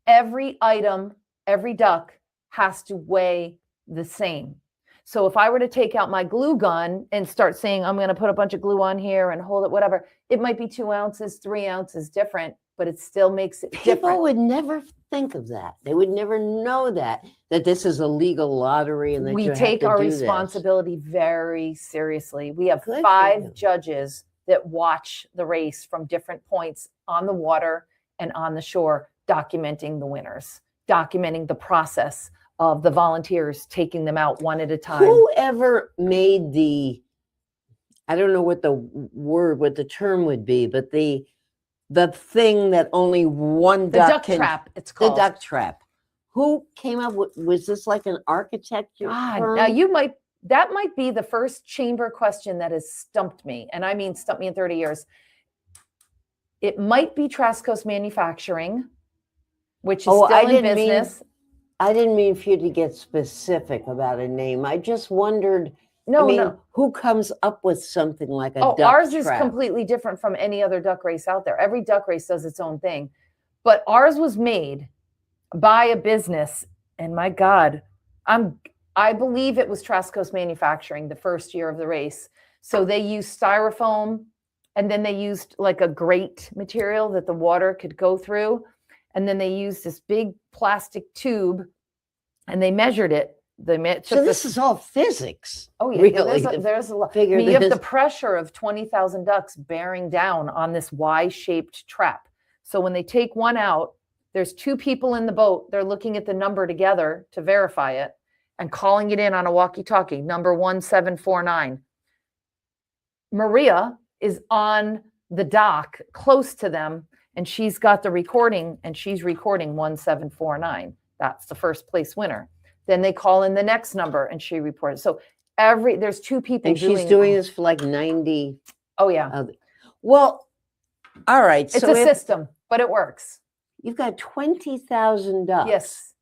Every item, every duck has to weigh the same. So if I were to take out my glue gun and start saying, I'm going to put a bunch of glue on here and hold it, whatever, it might be 2 ounces, 3 ounces different, but it still makes it different. People would never think of that. They would never know that this is a legal lottery and that We you have take to our do this. responsibility very seriously. We have Good for 5 you. judges that watch the race from different points on the water and on the shore, documenting the winners, documenting the process of the volunteers taking them out one at a time. Whoever made I don't know what the term would be, but the thing that only one The duck duck can, trap, it's called. The duck trap. Who came up with, was this like an architecture God, firm? now that might be the first chamber question that has stumped me. And I mean, stumped me in 30 years. It might be Trascos Manufacturing, which is still in business. I didn't mean for you to get specific about a name. I just wondered, No. who comes up with something like a duck ours is trap? completely different from any other duck race out there. Every duck race does its own thing. But ours was made by a business. And my God, I believe it was Trascos Manufacturing the first year of the race. So they used styrofoam and then they used like a grate material that the water could go through. And then they used this big plastic tube and they measured it. So this is all physics. Oh, yeah. Really? There's a lot. Figure You have this- the pressure of 20,000 ducks bearing down on this Y-shaped trap. So when they take one out, There's two people in the boat. They're looking at the number together to verify it and calling it in on a walkie-talkie, number 1749. Maria is on the dock close to them, and she's got the recording, and she's recording 1749. That's the first place winner. Then they call in the next number, and she reports. So there's two people And she's doing this for like 90. Oh, yeah. Well, all right. It's so a system, but it works. You've got 20,000 ducks. Yes.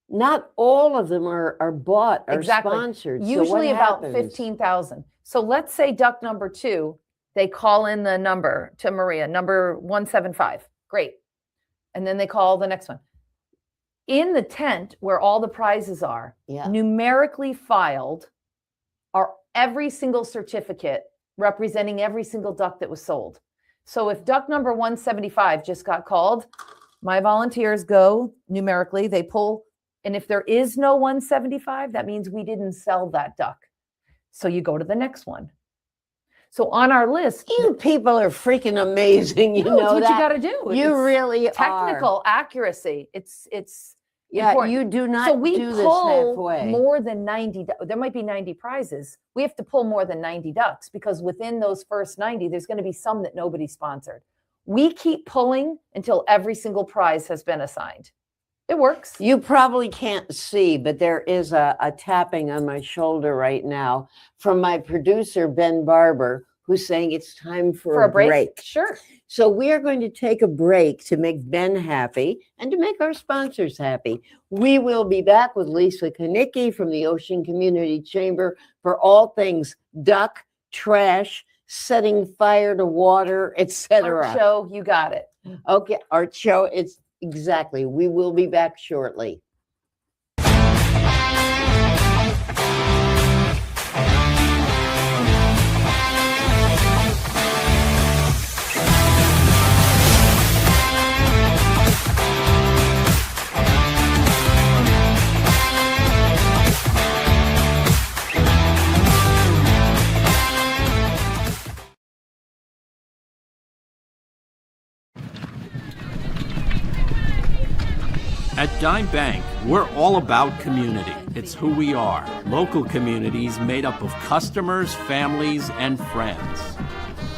Not all of them are bought or Exactly. sponsored. So Usually what about happens? 15,000. So let's say duck number 2, they call in the number to Maria, number 175. Great. And then they call the next one. In the tent where all the prizes are, numerically filed are every single certificate representing every single duck that was sold. So if duck number 175 just got called, my volunteers go numerically, they pull, and if there is no 175, that means we didn't sell that duck. So you go to the next one. So on our list, you people are freaking amazing. You No, know it's what that. you got to do. You It's really technical accuracy. It's Yeah, important. you do not So we do this pull halfway. more than 90. There might be 90 prizes. We have to pull more than 90 ducks because within those first 90, there's going to be some that nobody sponsored. We keep pulling until every single prize has been assigned. It works. You probably can't see, but there is a tapping on my shoulder right now from my producer, Ben Barber, who's saying it's time for a break? Sure. So we are going to take a break to make Ben happy and to make our sponsors happy. We will be back with Lisa Kanicki from the Ocean Community Chamber for all things duck, trash, setting fire to water, etc. Art show, you got it. Okay, art show, it's exactly. We will be back shortly. At Dime Bank, we're all about community. It's who we are. Local communities made up of customers, families, and friends.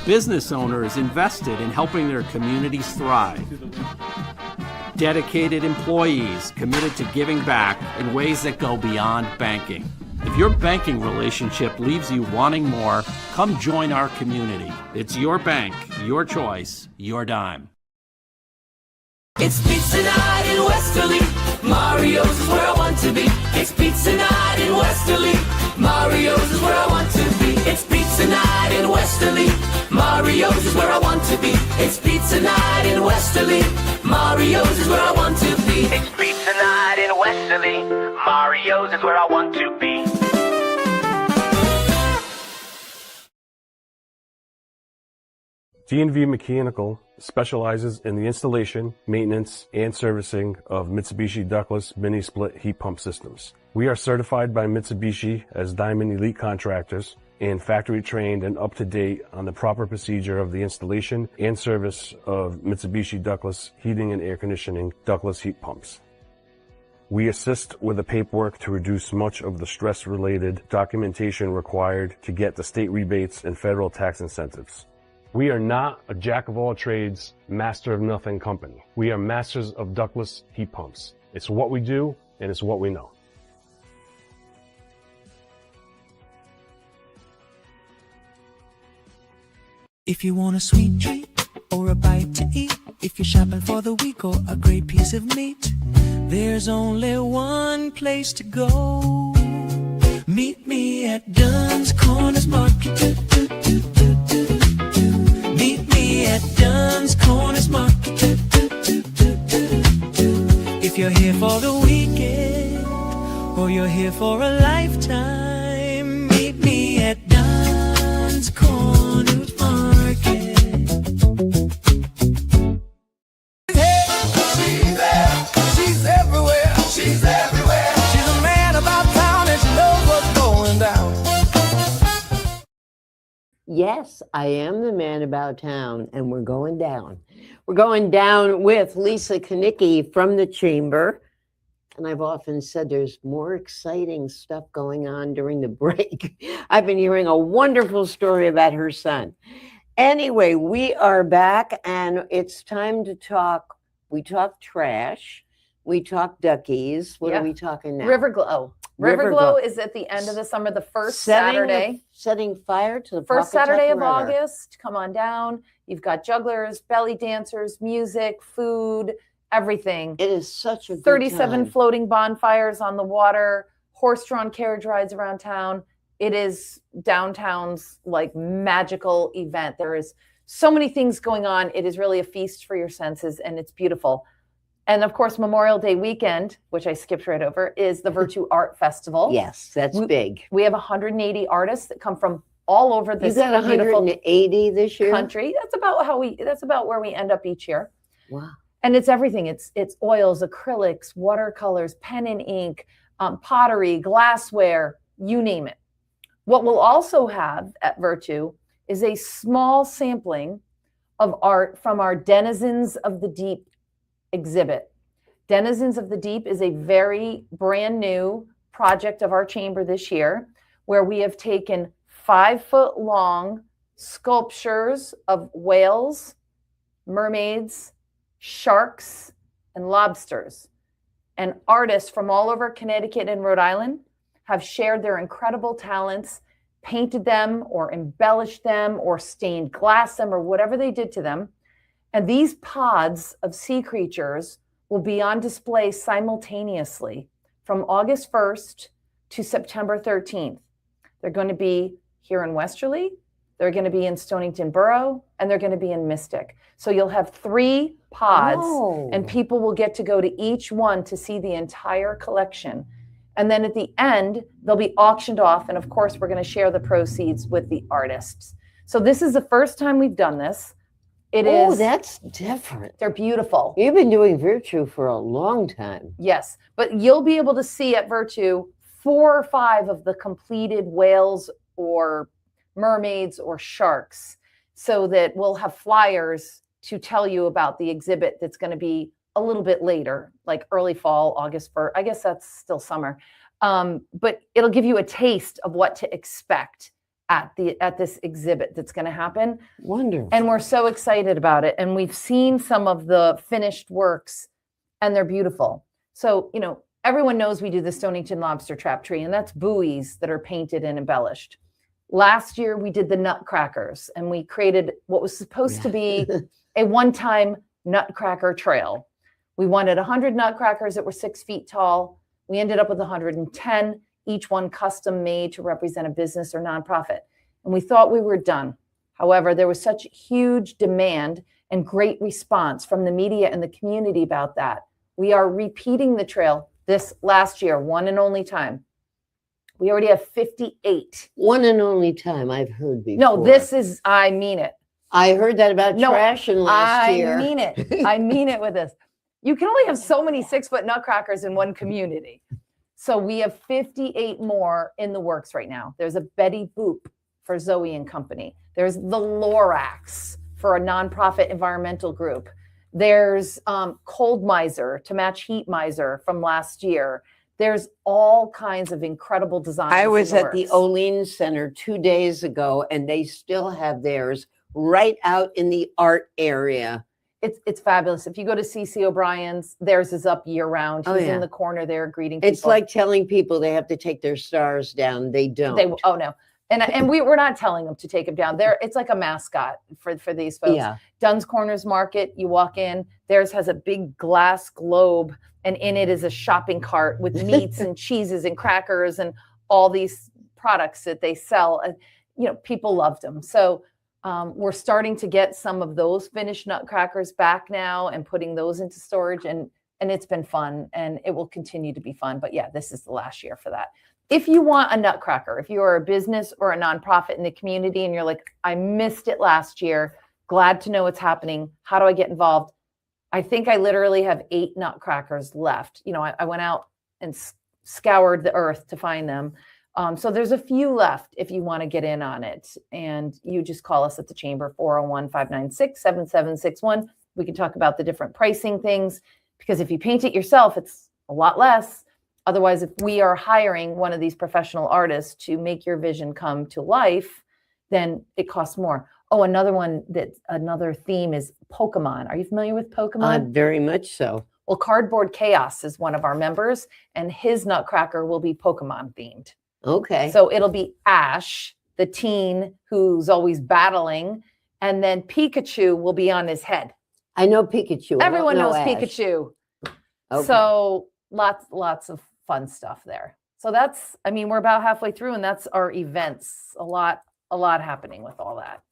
Business owners invested in helping their communities thrive. Dedicated employees committed to giving back in ways that go beyond banking. If your banking relationship leaves you wanting more, come join our community. It's your bank, your choice, your dime. It's pizza night in Westerly. Mario's is where I want to be. It's pizza night in Westerly. Mario's is where I want to be. It's pizza night in Westerly. Mario's is where I want to be. It's pizza night in Westerly. Mario's is where I want to be. It's pizza night in Westerly. Mario's is where I want to be. D&V Mechanical specializes in the installation, maintenance, and servicing of Mitsubishi ductless mini-split heat pump systems. We are certified by Mitsubishi as Diamond Elite Contractors and factory trained and up to date on the proper procedure of the installation and service of Mitsubishi ductless heating and air conditioning ductless heat pumps. We assist with the paperwork to reduce much of the stress-related documentation required to get the state rebates and federal tax incentives. We are not a jack-of-all-trades, master-of-nothing company. We are masters of ductless heat pumps. It's what we do, and it's what we know. If you want a sweet treat or a bite to eat, if you're shopping for the week or a great piece of meat, there's only one place to go. Meet me at Dunn's Corners Market. Meet me at Dunn's Corners Market. If you're here for the weekend or you're here for a lifetime, meet me at Dunn's Corners Market. She's there, she's everywhere, she's everywhere. She's a man about town and she knows what's going down. Yes, Yes, I am the man about town, and we're going down. We're going down with Lisa Kanicki from the Chamber. And I've often said there's more exciting stuff going on during the break. I've been hearing a wonderful story about her son. Anyway, we are back, and it's time to talk. We talk trash. We talk duckies. What are we talking now? Riverglow. Riverglow is at the end of the summer, the first Saturday. Setting fire to the first Pawcatuck Saturday of River. August. Come on down. You've got jugglers, belly dancers, music, food, everything. It is such a good 37 time. floating bonfires on the water, horse-drawn carriage rides around town. It is downtown's like magical event. There is so many things going on. It is really a feast for your senses, and it's beautiful. And of course, Memorial Day weekend, which I skipped right over, is the Virtue Art Festival. Yes, that's big. We have 180 artists that come from all over this You got beautiful 180 this year? country. That's about where we end up each year. Wow. And it's everything. It's oils, acrylics, watercolors, pen and ink, pottery, glassware, you name it. What we'll also have at Virtue is a small sampling of art from our Denizens of the Deep exhibit. Denizens of the Deep is a very brand new project of our chamber this year, where we have taken 5-foot long sculptures of whales, mermaids, sharks, and lobsters. And artists from all over Connecticut and Rhode Island have shared their incredible talents, painted them or embellished them or stained glass them or whatever they did to them. And these pods of sea creatures will be on display simultaneously from August 1st to September 13th. They're going to be here in Westerly, they're going to be in Stonington Borough, and they're going to be in Mystic. So you'll have 3 pods, and people will get to go to each one to see the entire collection. And then at the end, they'll be auctioned off. And of course, we're going to share the proceeds with the artists. So this is the first time we've done this. Oh, that's different. They're beautiful. You've been doing Virtue for a long time. Yes, but you'll be able to see at Virtue 4 or 5 of the completed whales or mermaids or sharks, so that we'll have flyers to tell you about the exhibit that's going to be a little bit later, like early fall, August 1st. I guess that's still summer. But it'll give you a taste of what to expect at this exhibit that's going to happen. Wonderful. And we're so excited about it. And we've seen some of the finished works, and they're beautiful. So, everyone knows we do the Stonington Lobster Trap Tree, and that's buoys that are painted and embellished. Last year, we did the Nutcrackers, and we created what was supposed to be a one-time Nutcracker trail. We wanted 100 Nutcrackers that were 6 feet tall. We ended up with 110, each one custom made to represent a business or nonprofit. And we thought we were done. However, there was such huge demand and great response from the media and the community about that. We are repeating the trail this last year, one and only time. We already have 58. One and only time I've heard before. No, I mean it. I heard that about trash in last year. I mean it. I mean it with this. You can only have so many 6-foot Nutcrackers in one community. So we have 58 more in the works right now. There's a Betty Boop for Zoe and Company. There's the Lorax for a nonprofit environmental group. There's Cold Miser to match Heat Miser from last year. There's all kinds of incredible designs. I was in the at the works. Olean Center 2 days ago, and they still have theirs right out in the art area. It's fabulous. If you go to CC O'Brien's, theirs is up year round. He's Oh, yeah. in the corner there greeting people. It's like telling people they have to take their stars down. They don't. Oh no. And we're not telling them to take them down. It's like a mascot for these folks. Yeah. Dunn's Corners Market, you walk in, theirs has a big glass globe, and in it is a shopping cart with meats and cheeses and crackers and all these products that they sell. And, people loved them. So we're starting to get some of those finished Nutcrackers back now and putting those into storage. And it's been fun, and it will continue to be fun. But yeah, this is the last year for that. If you want a Nutcracker, if you are a business or a nonprofit in the community and you're like, I missed it last year, glad to know it's happening. How do I get involved? I think I literally have 8 Nutcrackers left. I went out and scoured the earth to find them. So there's a few left if you want to get in on it. And you just call us at the chamber, 401-596-7761. We can talk about the different pricing things, because if you paint it yourself, it's a lot less. Otherwise, if we are hiring one of these professional artists to make your vision come to life, then it costs more. Oh, another theme is Pokemon. Are you familiar with Pokemon? Very much so. Well, Cardboard Chaos is one of our members, and his Nutcracker will be Pokemon themed. Okay. So it'll be Ash, the teen who's always battling, and then Pikachu will be on his head. I know Pikachu. Everyone knows Ash. Pikachu. Okay. So lots of fun stuff there. So that's, I mean, we're about halfway through, and that's our events. A lot happening with all that.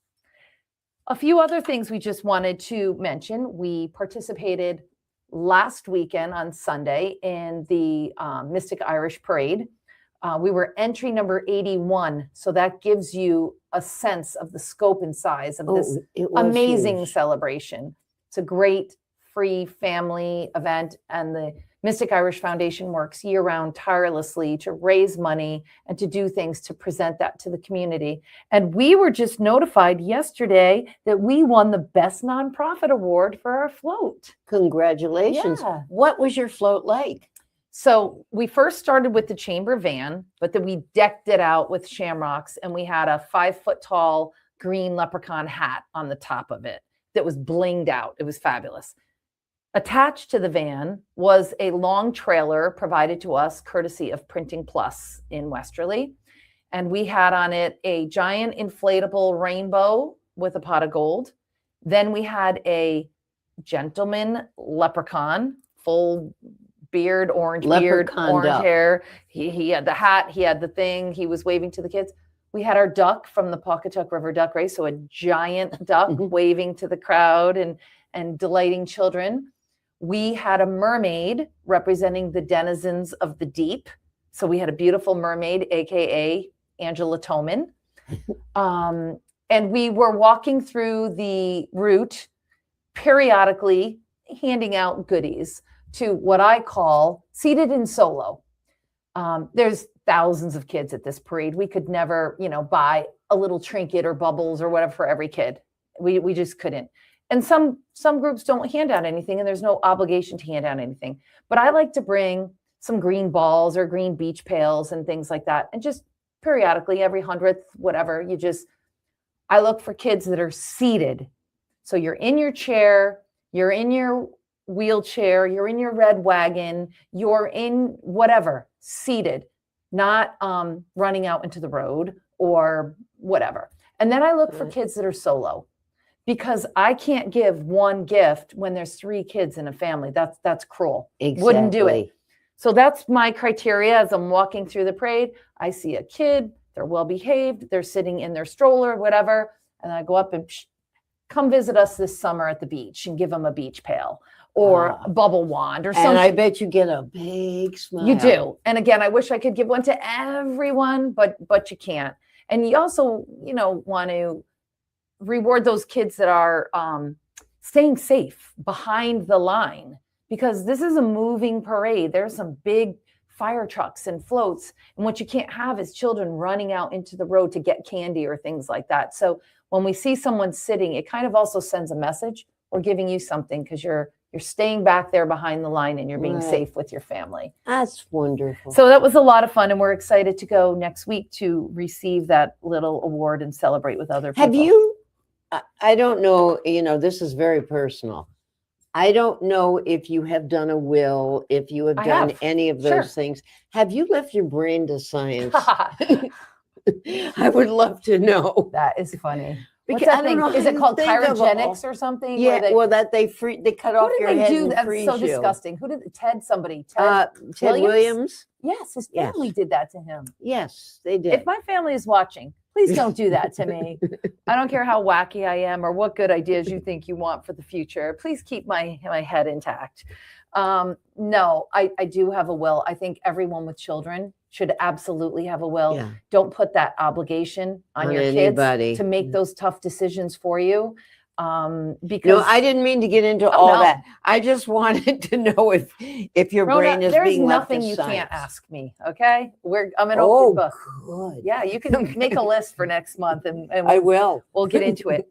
A few other things we just wanted to mention. We participated last weekend on Sunday in the Mystic Irish Parade. We were entry number 81. So that gives you a sense of the scope and size of this amazing huge celebration. It's a great free family event, and the Mystic Irish Foundation works year-round tirelessly to raise money and to do things to present that to the community. And we were just notified yesterday that we won the Best Nonprofit Award for our float. Congratulations. Yeah. What was your float like? So we first started with the chamber van, but then we decked it out with shamrocks, and we had a 5-foot-tall green leprechaun hat on the top of it that was blinged out. It was fabulous. Attached to the van was a long trailer provided to us courtesy of Printing Plus in Westerly. And we had on it a giant inflatable rainbow with a pot of gold. Then we had a gentleman leprechaun, full beard, orange beard, orange hair. He had the hat, he had the thing, he was waving to the kids. We had our duck from the Pawcatuck River Duck Race, so a giant duck waving to the crowd and delighting children. We had a mermaid representing the denizens of the deep. So we had a beautiful mermaid, AKA Angela Toman. And we were walking through the route, periodically handing out goodies to what I call seated in solo. There's thousands of kids at this parade. We could never, buy a little trinket or bubbles or whatever for every kid. We just couldn't. And some groups don't hand out anything, and there's no obligation to hand out anything. But I like to bring some green balls or green beach pails and things like that. And just periodically, every 100th, whatever, I look for kids that are seated. So you're in your chair, you're in your wheelchair, you're in your red wagon, you're in whatever, seated, not running out into the road or whatever. And then I look for kids that are solo, because I can't give one gift when there's 3 kids in a family. That's cruel. Exactly. Wouldn't do it. So that's my criteria as I'm walking through the parade. I see a kid, they're well behaved, they're sitting in their stroller, whatever, and I go up and come visit us this summer at the beach and give them a beach pail or a bubble wand or something. And I bet you get a big smile. You do. And again, I wish I could give one to everyone, but you can't. And you also, want to reward those kids that are staying safe behind the line, because this is a moving parade. There's some big fire trucks and floats, and what you can't have is children running out into the road to get candy or things like that. So when we see someone sitting, it kind of also sends a message. We're giving you something because you're staying back there behind the line and you're being safe with your family. That's wonderful. So that was a lot of fun, and we're excited to go next week to receive that little award and celebrate with other people. Have you, I don't know, this is very personal. I don't know if you have done a will, if you have done any of those things. Have you left your brain to science? I would love to know. That is funny. Because What's that I don't thing? know Is how it you called think of cryogenics or something? Yeah, Where they cut off your head and That's freeze so you. disgusting. Who did Ted Williams? Yes, his family did that to him. Yes, they did. If my family is watching, please don't do that to me. I don't care how wacky I am or what good ideas you think you want for the future. Please keep my head intact. No, I do have a will. I think everyone with children should absolutely have a will. Yeah. Don't put that obligation on your anybody. kids to make those tough decisions for you. Because No, I didn't mean to get into Oh, all no. that. I just wanted to know if your Rhoda, brain is there's being left nothing to you science. can't ask me. Okay, I'm an Oh, open book. good. Yeah, you can make a list for next month, and I will. We'll get into it.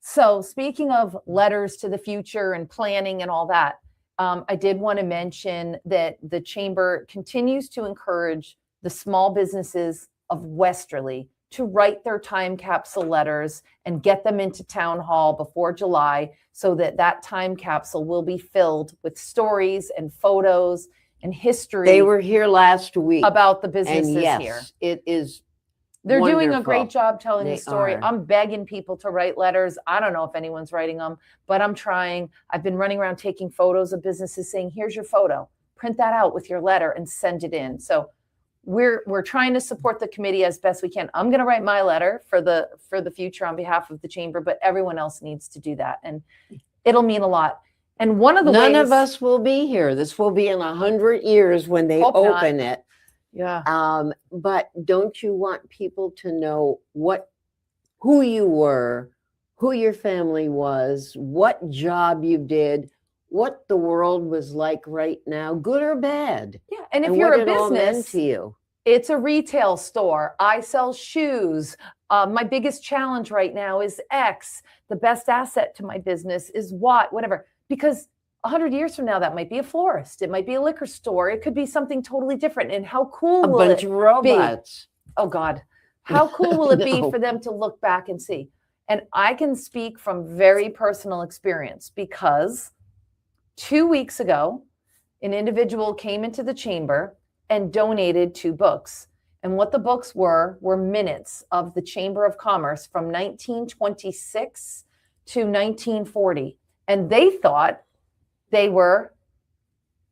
So, speaking of letters to the future and planning and all that, I did want to mention that the chamber continues to encourage the small businesses of Westerly to write their time capsule letters and get them into town hall before July, so that that time capsule will be filled with stories and photos and history. They were here last week about the businesses and yes, here. it is. They're doing a wonderful. great job telling They the story. are. I'm begging people to write letters. I don't know if anyone's writing them, but I'm trying. I've been running around taking photos of businesses saying, here's your photo. Print that out with your letter and send it in. So we're trying to support the committee as best we can. I'm going to write my letter for the future on behalf of the chamber, but everyone else needs to do that. And it'll mean a lot. And one of the None ways of us will be here. This will be in 100 years when they Hope not. open it. Yeah. But don't you want people to know who you were, who your family was, what job you did, what the world was like right now, good or bad? Yeah. And if and you're what a it all meant business, to you. it's a retail store. I sell shoes. My biggest challenge right now is X. The best asset to my business is what, whatever. Because 100 years from now, that might be a florist. It might be a liquor store. It could be something totally different. And how cool A will bunch it of robots. be? Oh, God. How cool will it be No. for them to look back and see? And I can speak from very personal experience, because 2 weeks ago, an individual came into the chamber and donated 2 books. And what the books were minutes of the Chamber of Commerce from 1926 to 1940. And they thought they were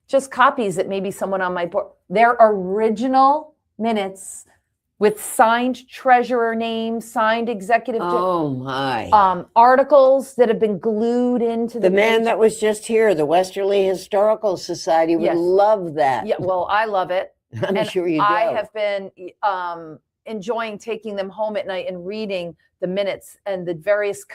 just copies that maybe someone on my board. They're original minutes with signed treasurer names, signed executive. Oh my. Articles that have been glued into The man page. that was just here, the Westerly Historical Society, would Yes. love that. Yeah, well, I love it. I'm And sure you do. I have been enjoying taking them home at night and reading the minutes and the various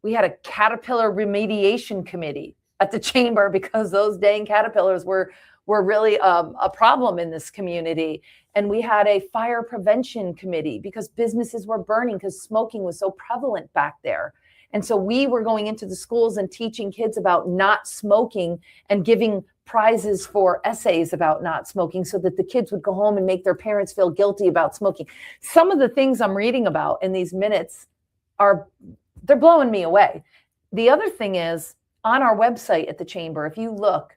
We had a caterpillar remediation committee at the chamber because those dang caterpillars were really a problem in this community. And we had a fire prevention committee because businesses were burning because smoking was so prevalent back there. And so we were going into the schools and teaching kids about not smoking and giving prizes for essays about not smoking so that the kids would go home and make their parents feel guilty about smoking. Some of the things I'm reading about in these minutes they're blowing me away. The other thing is, on our website at the chamber, if you look,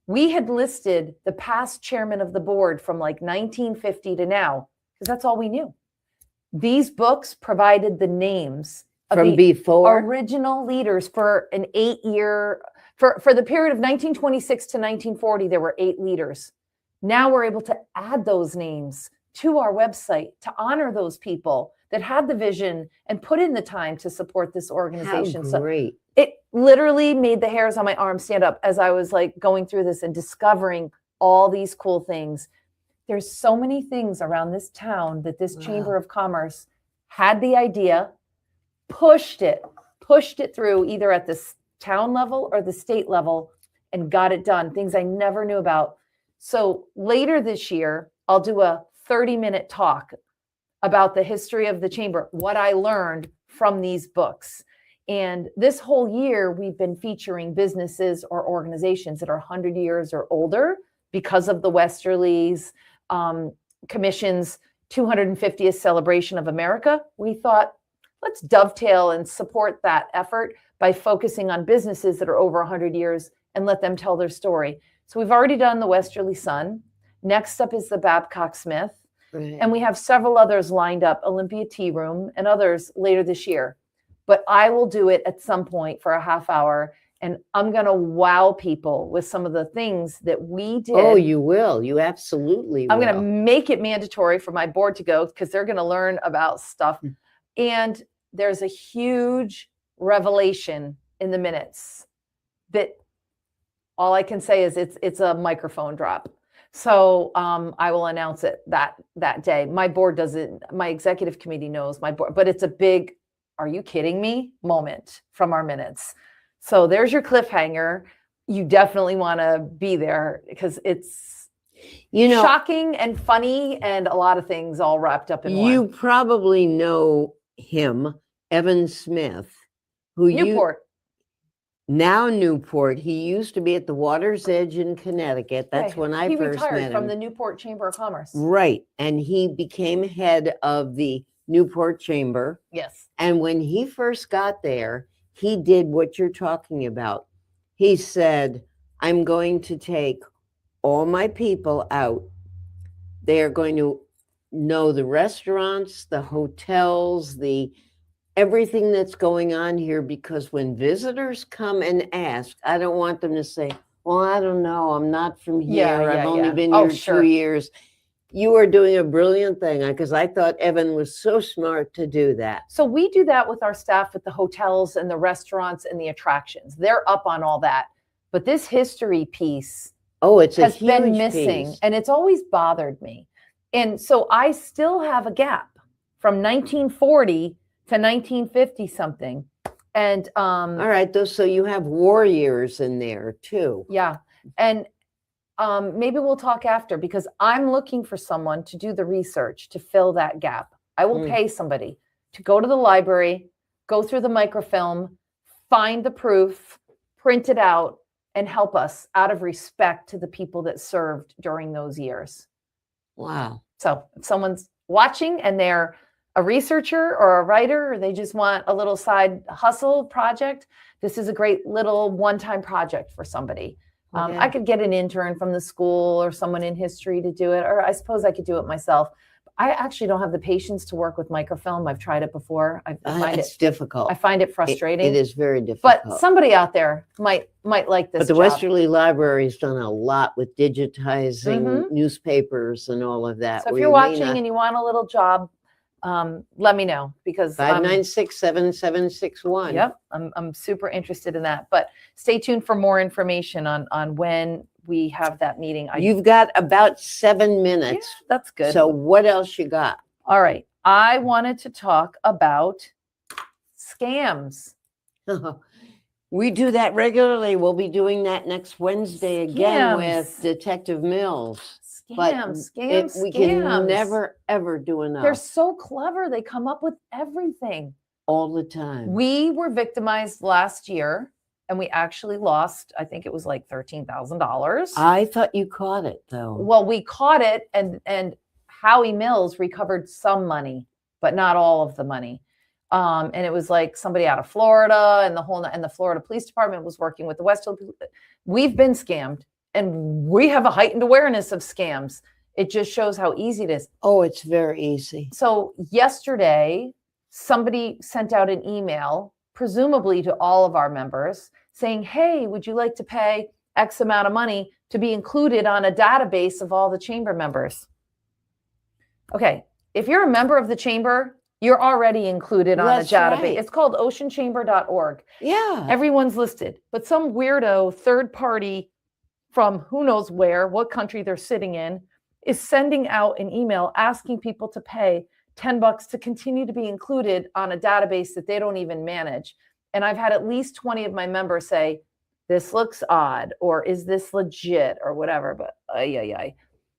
we had listed the past chairman of the board from like 1950 to now, because that's all we knew. These books provided the names of From the before? original leaders for an 8-year, for the period of 1926 to 1940, there were 8 leaders. Now we're able to add those names to our website to honor those people that had the vision and put in the time to support this organization. How great. So it literally made the hairs on my arm stand up as I was like going through this and discovering all these cool things. There's so many things around this town that this Chamber of Commerce had the idea, pushed it through either at the town level or the state level and got it done. Things I never knew about. So later this year, I'll do a 30-minute talk about the history of the chamber, what I learned from these books. And this whole year, we've been featuring businesses or organizations that are 100 years or older because of the Westerly's Commission's 250th celebration of America. We thought, let's dovetail and support that effort by focusing on businesses that are over 100 years and let them tell their story. So we've already done the Westerly Sun. Next up is the Babcock Smith. Right. And we have several others lined up, Olympia Tea Room and others later this year. But I will do it at some point for a half hour. And I'm going to wow people with some of the things that we did. Oh, you will. You absolutely will. I'm going to make it mandatory for my board to go because they're going to learn about stuff. And there's a huge revelation in the minutes that all I can say is it's a microphone drop. So I will announce it that day. My board doesn't, my executive committee knows my board, but it's a big are you kidding me moment from our minutes. So there's your cliffhanger. You definitely want to be there because it's shocking and funny and a lot of things all wrapped up in You one. probably know him, Evan Smith, who Newport. Now Newport. He used to be at the Water's Edge in Connecticut. That's Yeah, when I he first retired met from him. the Newport Chamber of Commerce. Right. And he became head of the Newport Chamber. Yes. And when he first got there, he did what you're talking about. He said, I'm going to take all my people out. They are going to know the restaurants, the hotels, everything that's going on here, because when visitors come and ask, I don't want them to say, well, I don't know, I'm not from here. I've only been here 2 years. You are doing a brilliant thing, because I thought Evan was so smart to do that. So we do that with our staff at the hotels and the restaurants and the attractions. They're up on all that. But this history piece has been missing, piece. and it's always bothered me. And so I still have a gap from 1940 to 1950 something. And all right, so you have war years in there too. Yeah. And maybe we'll talk after, because I'm looking for someone to do the research to fill that gap. I will pay somebody to go to the library, go through the microfilm, find the proof, print it out, and help us out of respect to the people that served during those years. Wow. So if someone's watching and they're a researcher or a writer, or they just want a little side hustle project, this is a great little one-time project for somebody. Okay. I could get an intern from the school or someone in history to do it, or I suppose I could do it myself. I actually don't have the patience to work with microfilm. I've tried it before. I find it's difficult. I find it frustrating. It is very difficult. But somebody out there might like this. But the job. Westerly Library has done a lot with digitizing newspapers and all of that. So if where you're you may watching not- and you want a little job, let me know, because 596-7761. Yep, I'm super interested in that. But stay tuned for more information on when we have that meeting. You've got about 7 minutes. Yeah, that's good. So what else you got? All right. I wanted to talk about scams. We do that regularly. We'll be doing that next Wednesday again with Scams. Detective Mills. Scams. We can never, ever do enough. They're so clever. They come up with everything. All the time. We were victimized last year, and we actually lost, I think it was like $13,000. I thought you caught it, though. Well, we caught it, and Howie Mills recovered some money, but not all of the money. And it was like somebody out of Florida, and the Florida Police Department was working with the Westerly. We've been scammed, and we have a heightened awareness of scams. It just shows how easy it is. Oh, it's very easy. So yesterday, somebody sent out an email, presumably to all of our members, saying, hey, would you like to pay X amount of money to be included on a database of all the chamber members? Okay, if you're a member of the chamber, you're already included on That's a database. right. It's called oceanchamber.org. Yeah. Everyone's listed, but some weirdo third party from who knows where, what country they're sitting in, is sending out an email asking people to pay $10 to continue to be included on a database that they don't even manage. And I've had at least 20 of my members say, this looks odd, or is this legit, or whatever, but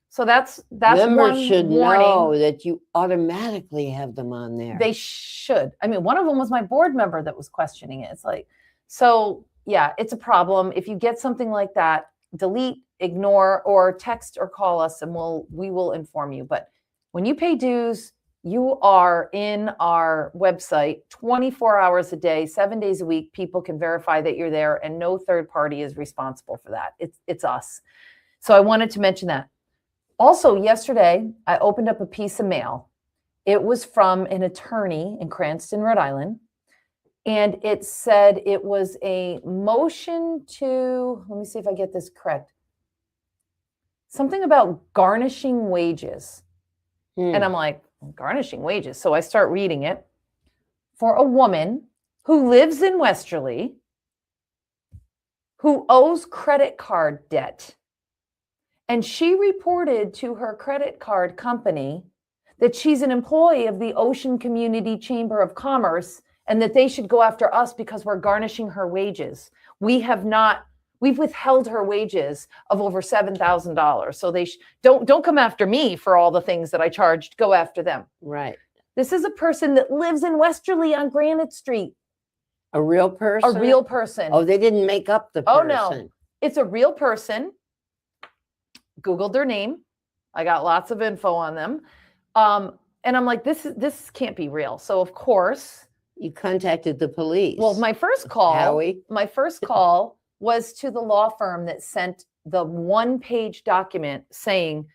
So that's Members one should warning. know that you automatically have them on there. They should. I mean, one of them was my board member that was questioning it. It's like, so yeah, it's a problem. If you get something like that, delete, ignore, or text or call us, and we will inform you. But when you pay dues, you are in our website 24 hours a day, 7 days a week. People can verify that you're there, and no third party is responsible for that. It's us. So I wanted to mention that. Also, yesterday, I opened up a piece of mail. It was from an attorney in Cranston, Rhode Island. And it said it was a motion to, let me see if I get this correct. Something about garnishing wages. And I'm like, garnishing wages. So I start reading it. For a woman who lives in Westerly, who owes credit card debt. And she reported to her credit card company that she's an employee of the Ocean Community Chamber of Commerce and that they should go after us because we're garnishing her wages. We've withheld her wages of over $7,000. So they don't come after me for all the things that I charged. Go after them. Right. This is a person that lives in Westerly on Granite Street. A real person? A real person. Oh, they didn't make up the person. Oh, no. It's a real person. Googled their name. I got lots of info on them. And I'm like, this can't be real. So, of course. You contacted the police. Well, my first call Howie. Was to the law firm that sent the 1-page document saying,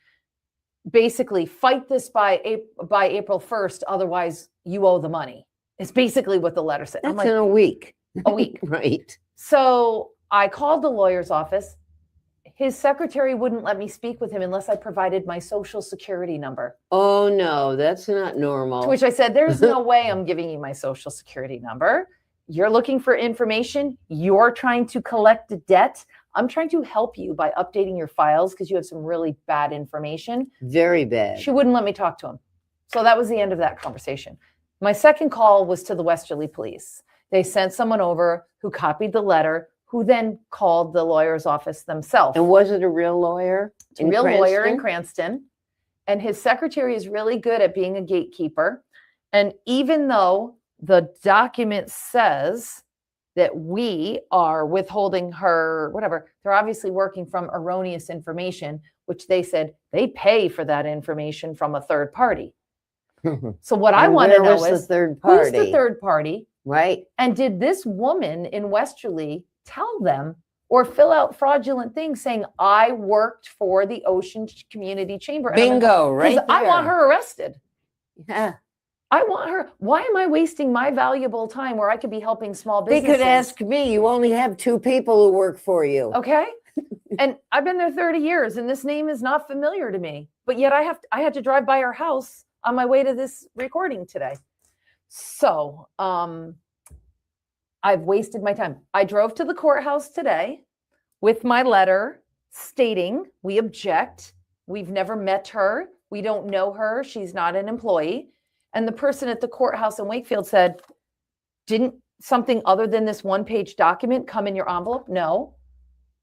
basically, fight this by April 1st, otherwise you owe the money. It's basically what the letter said. That's in a week. A week. Right. So I called the lawyer's office. His secretary wouldn't let me speak with him unless I provided my social security number. Oh, no, that's not normal. To which I said, there's no way I'm giving you my social security number. You're looking for information. You're trying to collect debt. I'm trying to help you by updating your files because you have some really bad information. Very bad. She wouldn't let me talk to him. So that was the end of that conversation. My second call was to the Westerly police. They sent someone over who copied the letter, who then called the lawyer's office themselves. And was it a real lawyer? It's a real lawyer in Cranston. And his secretary is really good at being a gatekeeper. And even though the document says that we are withholding her, whatever, they're obviously working from erroneous information, which they said they pay for that information from a third party. So what I want to know is, the third party? Who's the third party? Right. And did this woman in Westerly tell them or fill out fraudulent things saying, I worked for the Ocean Community Chamber? Bingo, right I want there. her arrested. Yeah. I want her. Why am I wasting my valuable time where I could be helping small They businesses? could ask me. You only have 2 people who work for you. Okay. And I've been there 30 years and this name is not familiar to me. But yet I had to drive by her house on my way to this recording today. So I've wasted my time. I drove to the courthouse today with my letter stating we object. We've never met her. We don't know her. She's not an employee. And the person at the courthouse in Wakefield said, didn't something other than this 1-page document come in your envelope? No.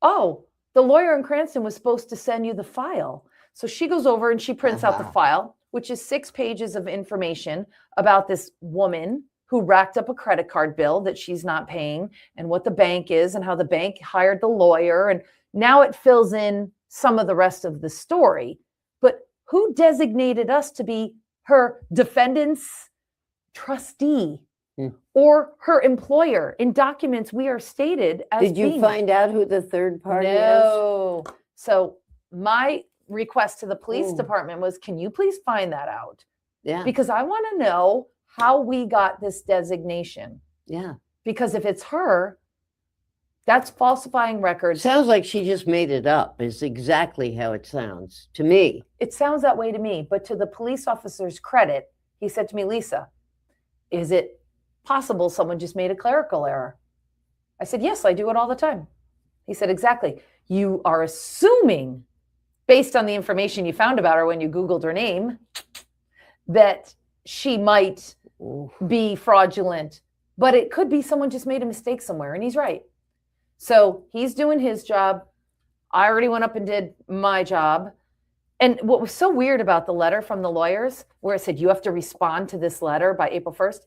Oh, the lawyer in Cranston was supposed to send you the file. So she goes over and she prints out the file, which is 6 pages of information about this woman who racked up a credit card bill that she's not paying and what the bank is and how the bank hired the lawyer. And now it fills in some of the rest of the story. But who designated us to be her defendant's trustee or her employer? In documents, we are stated as Did you being- find out who the third party is? No. So my request to the police department was, can you please find that out? Yeah. Because I want to know how we got this designation. Yeah. Because if it's her, that's falsifying records. Sounds like she just made it up, is exactly how it sounds to me. It sounds that way to me, but to the police officer's credit, he said to me, Lisa, is it possible someone just made a clerical error? I said, yes, I do it all the time. He said, exactly. You are assuming, based on the information you found about her when you Googled her name, that she might be fraudulent, but it could be someone just made a mistake somewhere, and he's right. So he's doing his job. I already went up and did my job. And what was so weird about the letter from the lawyers, where it said you have to respond to this letter by April 1st,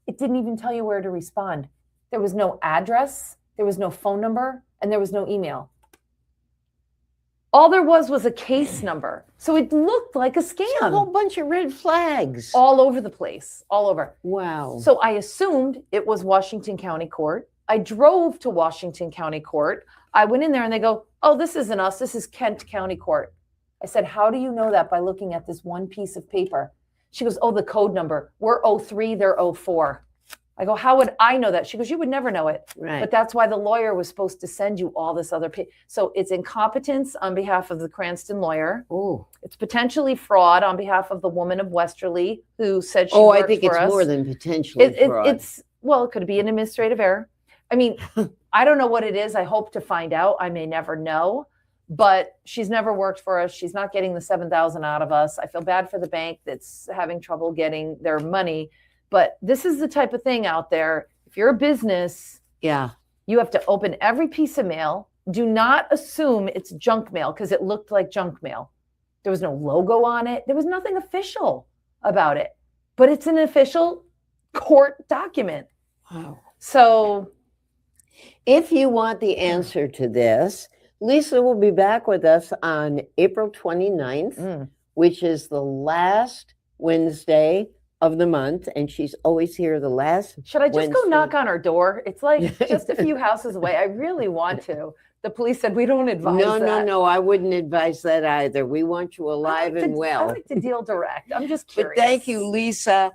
it didn't even tell you where to respond. There was no address, there was no phone number, and there was no email. All there was a case number. So it looked like a scam. A whole bunch of red flags. All over the place, all over. Wow. So I assumed it was Washington County Court. I drove to Washington County Court. I went in there and they go, oh, this isn't us. This is Kent County Court. I said, how do you know that? By looking at this one piece of paper. She goes, oh, the code number. We're 03, they're 04. I go, how would I know that? She goes, you would never know it. Right. But that's why the lawyer was supposed to send you all this other paper. So it's incompetence on behalf of the Cranston lawyer. Oh. It's potentially fraud on behalf of the woman of Westerly who said she Oh, worked I think for it's us. more than potentially fraud. Well, it could be an administrative error. I mean, I don't know what it is. I hope to find out. I may never know, but she's never worked for us. She's not getting the $7,000 out of us. I feel bad for the bank that's having trouble getting their money. But this is the type of thing out there. If you're a business, yeah, you have to open every piece of mail. Do not assume it's junk mail because it looked like junk mail. There was no logo on it. There was nothing official about it, but it's an official court document. Wow. So if you want the answer to this, Lisa will be back with us on April 29th, which is the last Wednesday of the month. And she's always here the last should I just Wednesday. go knock on her door? It's like just a few houses away. I really want to. The police said we don't advise No, I wouldn't advise that either. We want you alive and well. I like to deal direct. I'm just curious. But thank you, Lisa.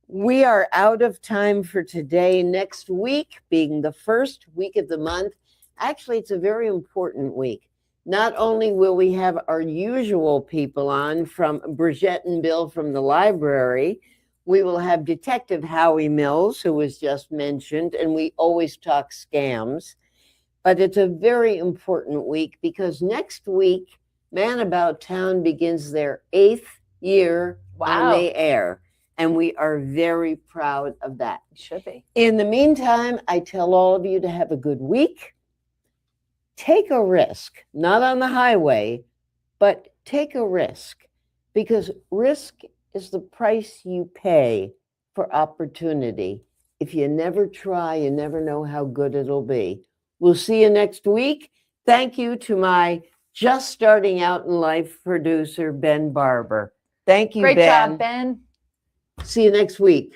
We are out of time for today. Next week, being the first week of the month, actually, it's a very important week. Not only will we have our usual people on from Bridget and Bill from the library, we will have Detective Howie Mills, who was just mentioned, and we always talk scams. But it's a very important week because next week, Man About Town begins their 8th year on the air. And we are very proud of that. Should be. In the meantime, I tell all of you to have a good week. Take a risk, not on the highway, but take a risk because risk is the price you pay for opportunity. If you never try, you never know how good it'll be. We'll see you next week. Thank you to my just starting out in life producer, Ben Barber. Thank you, Great Ben. job, Ben. See you next week.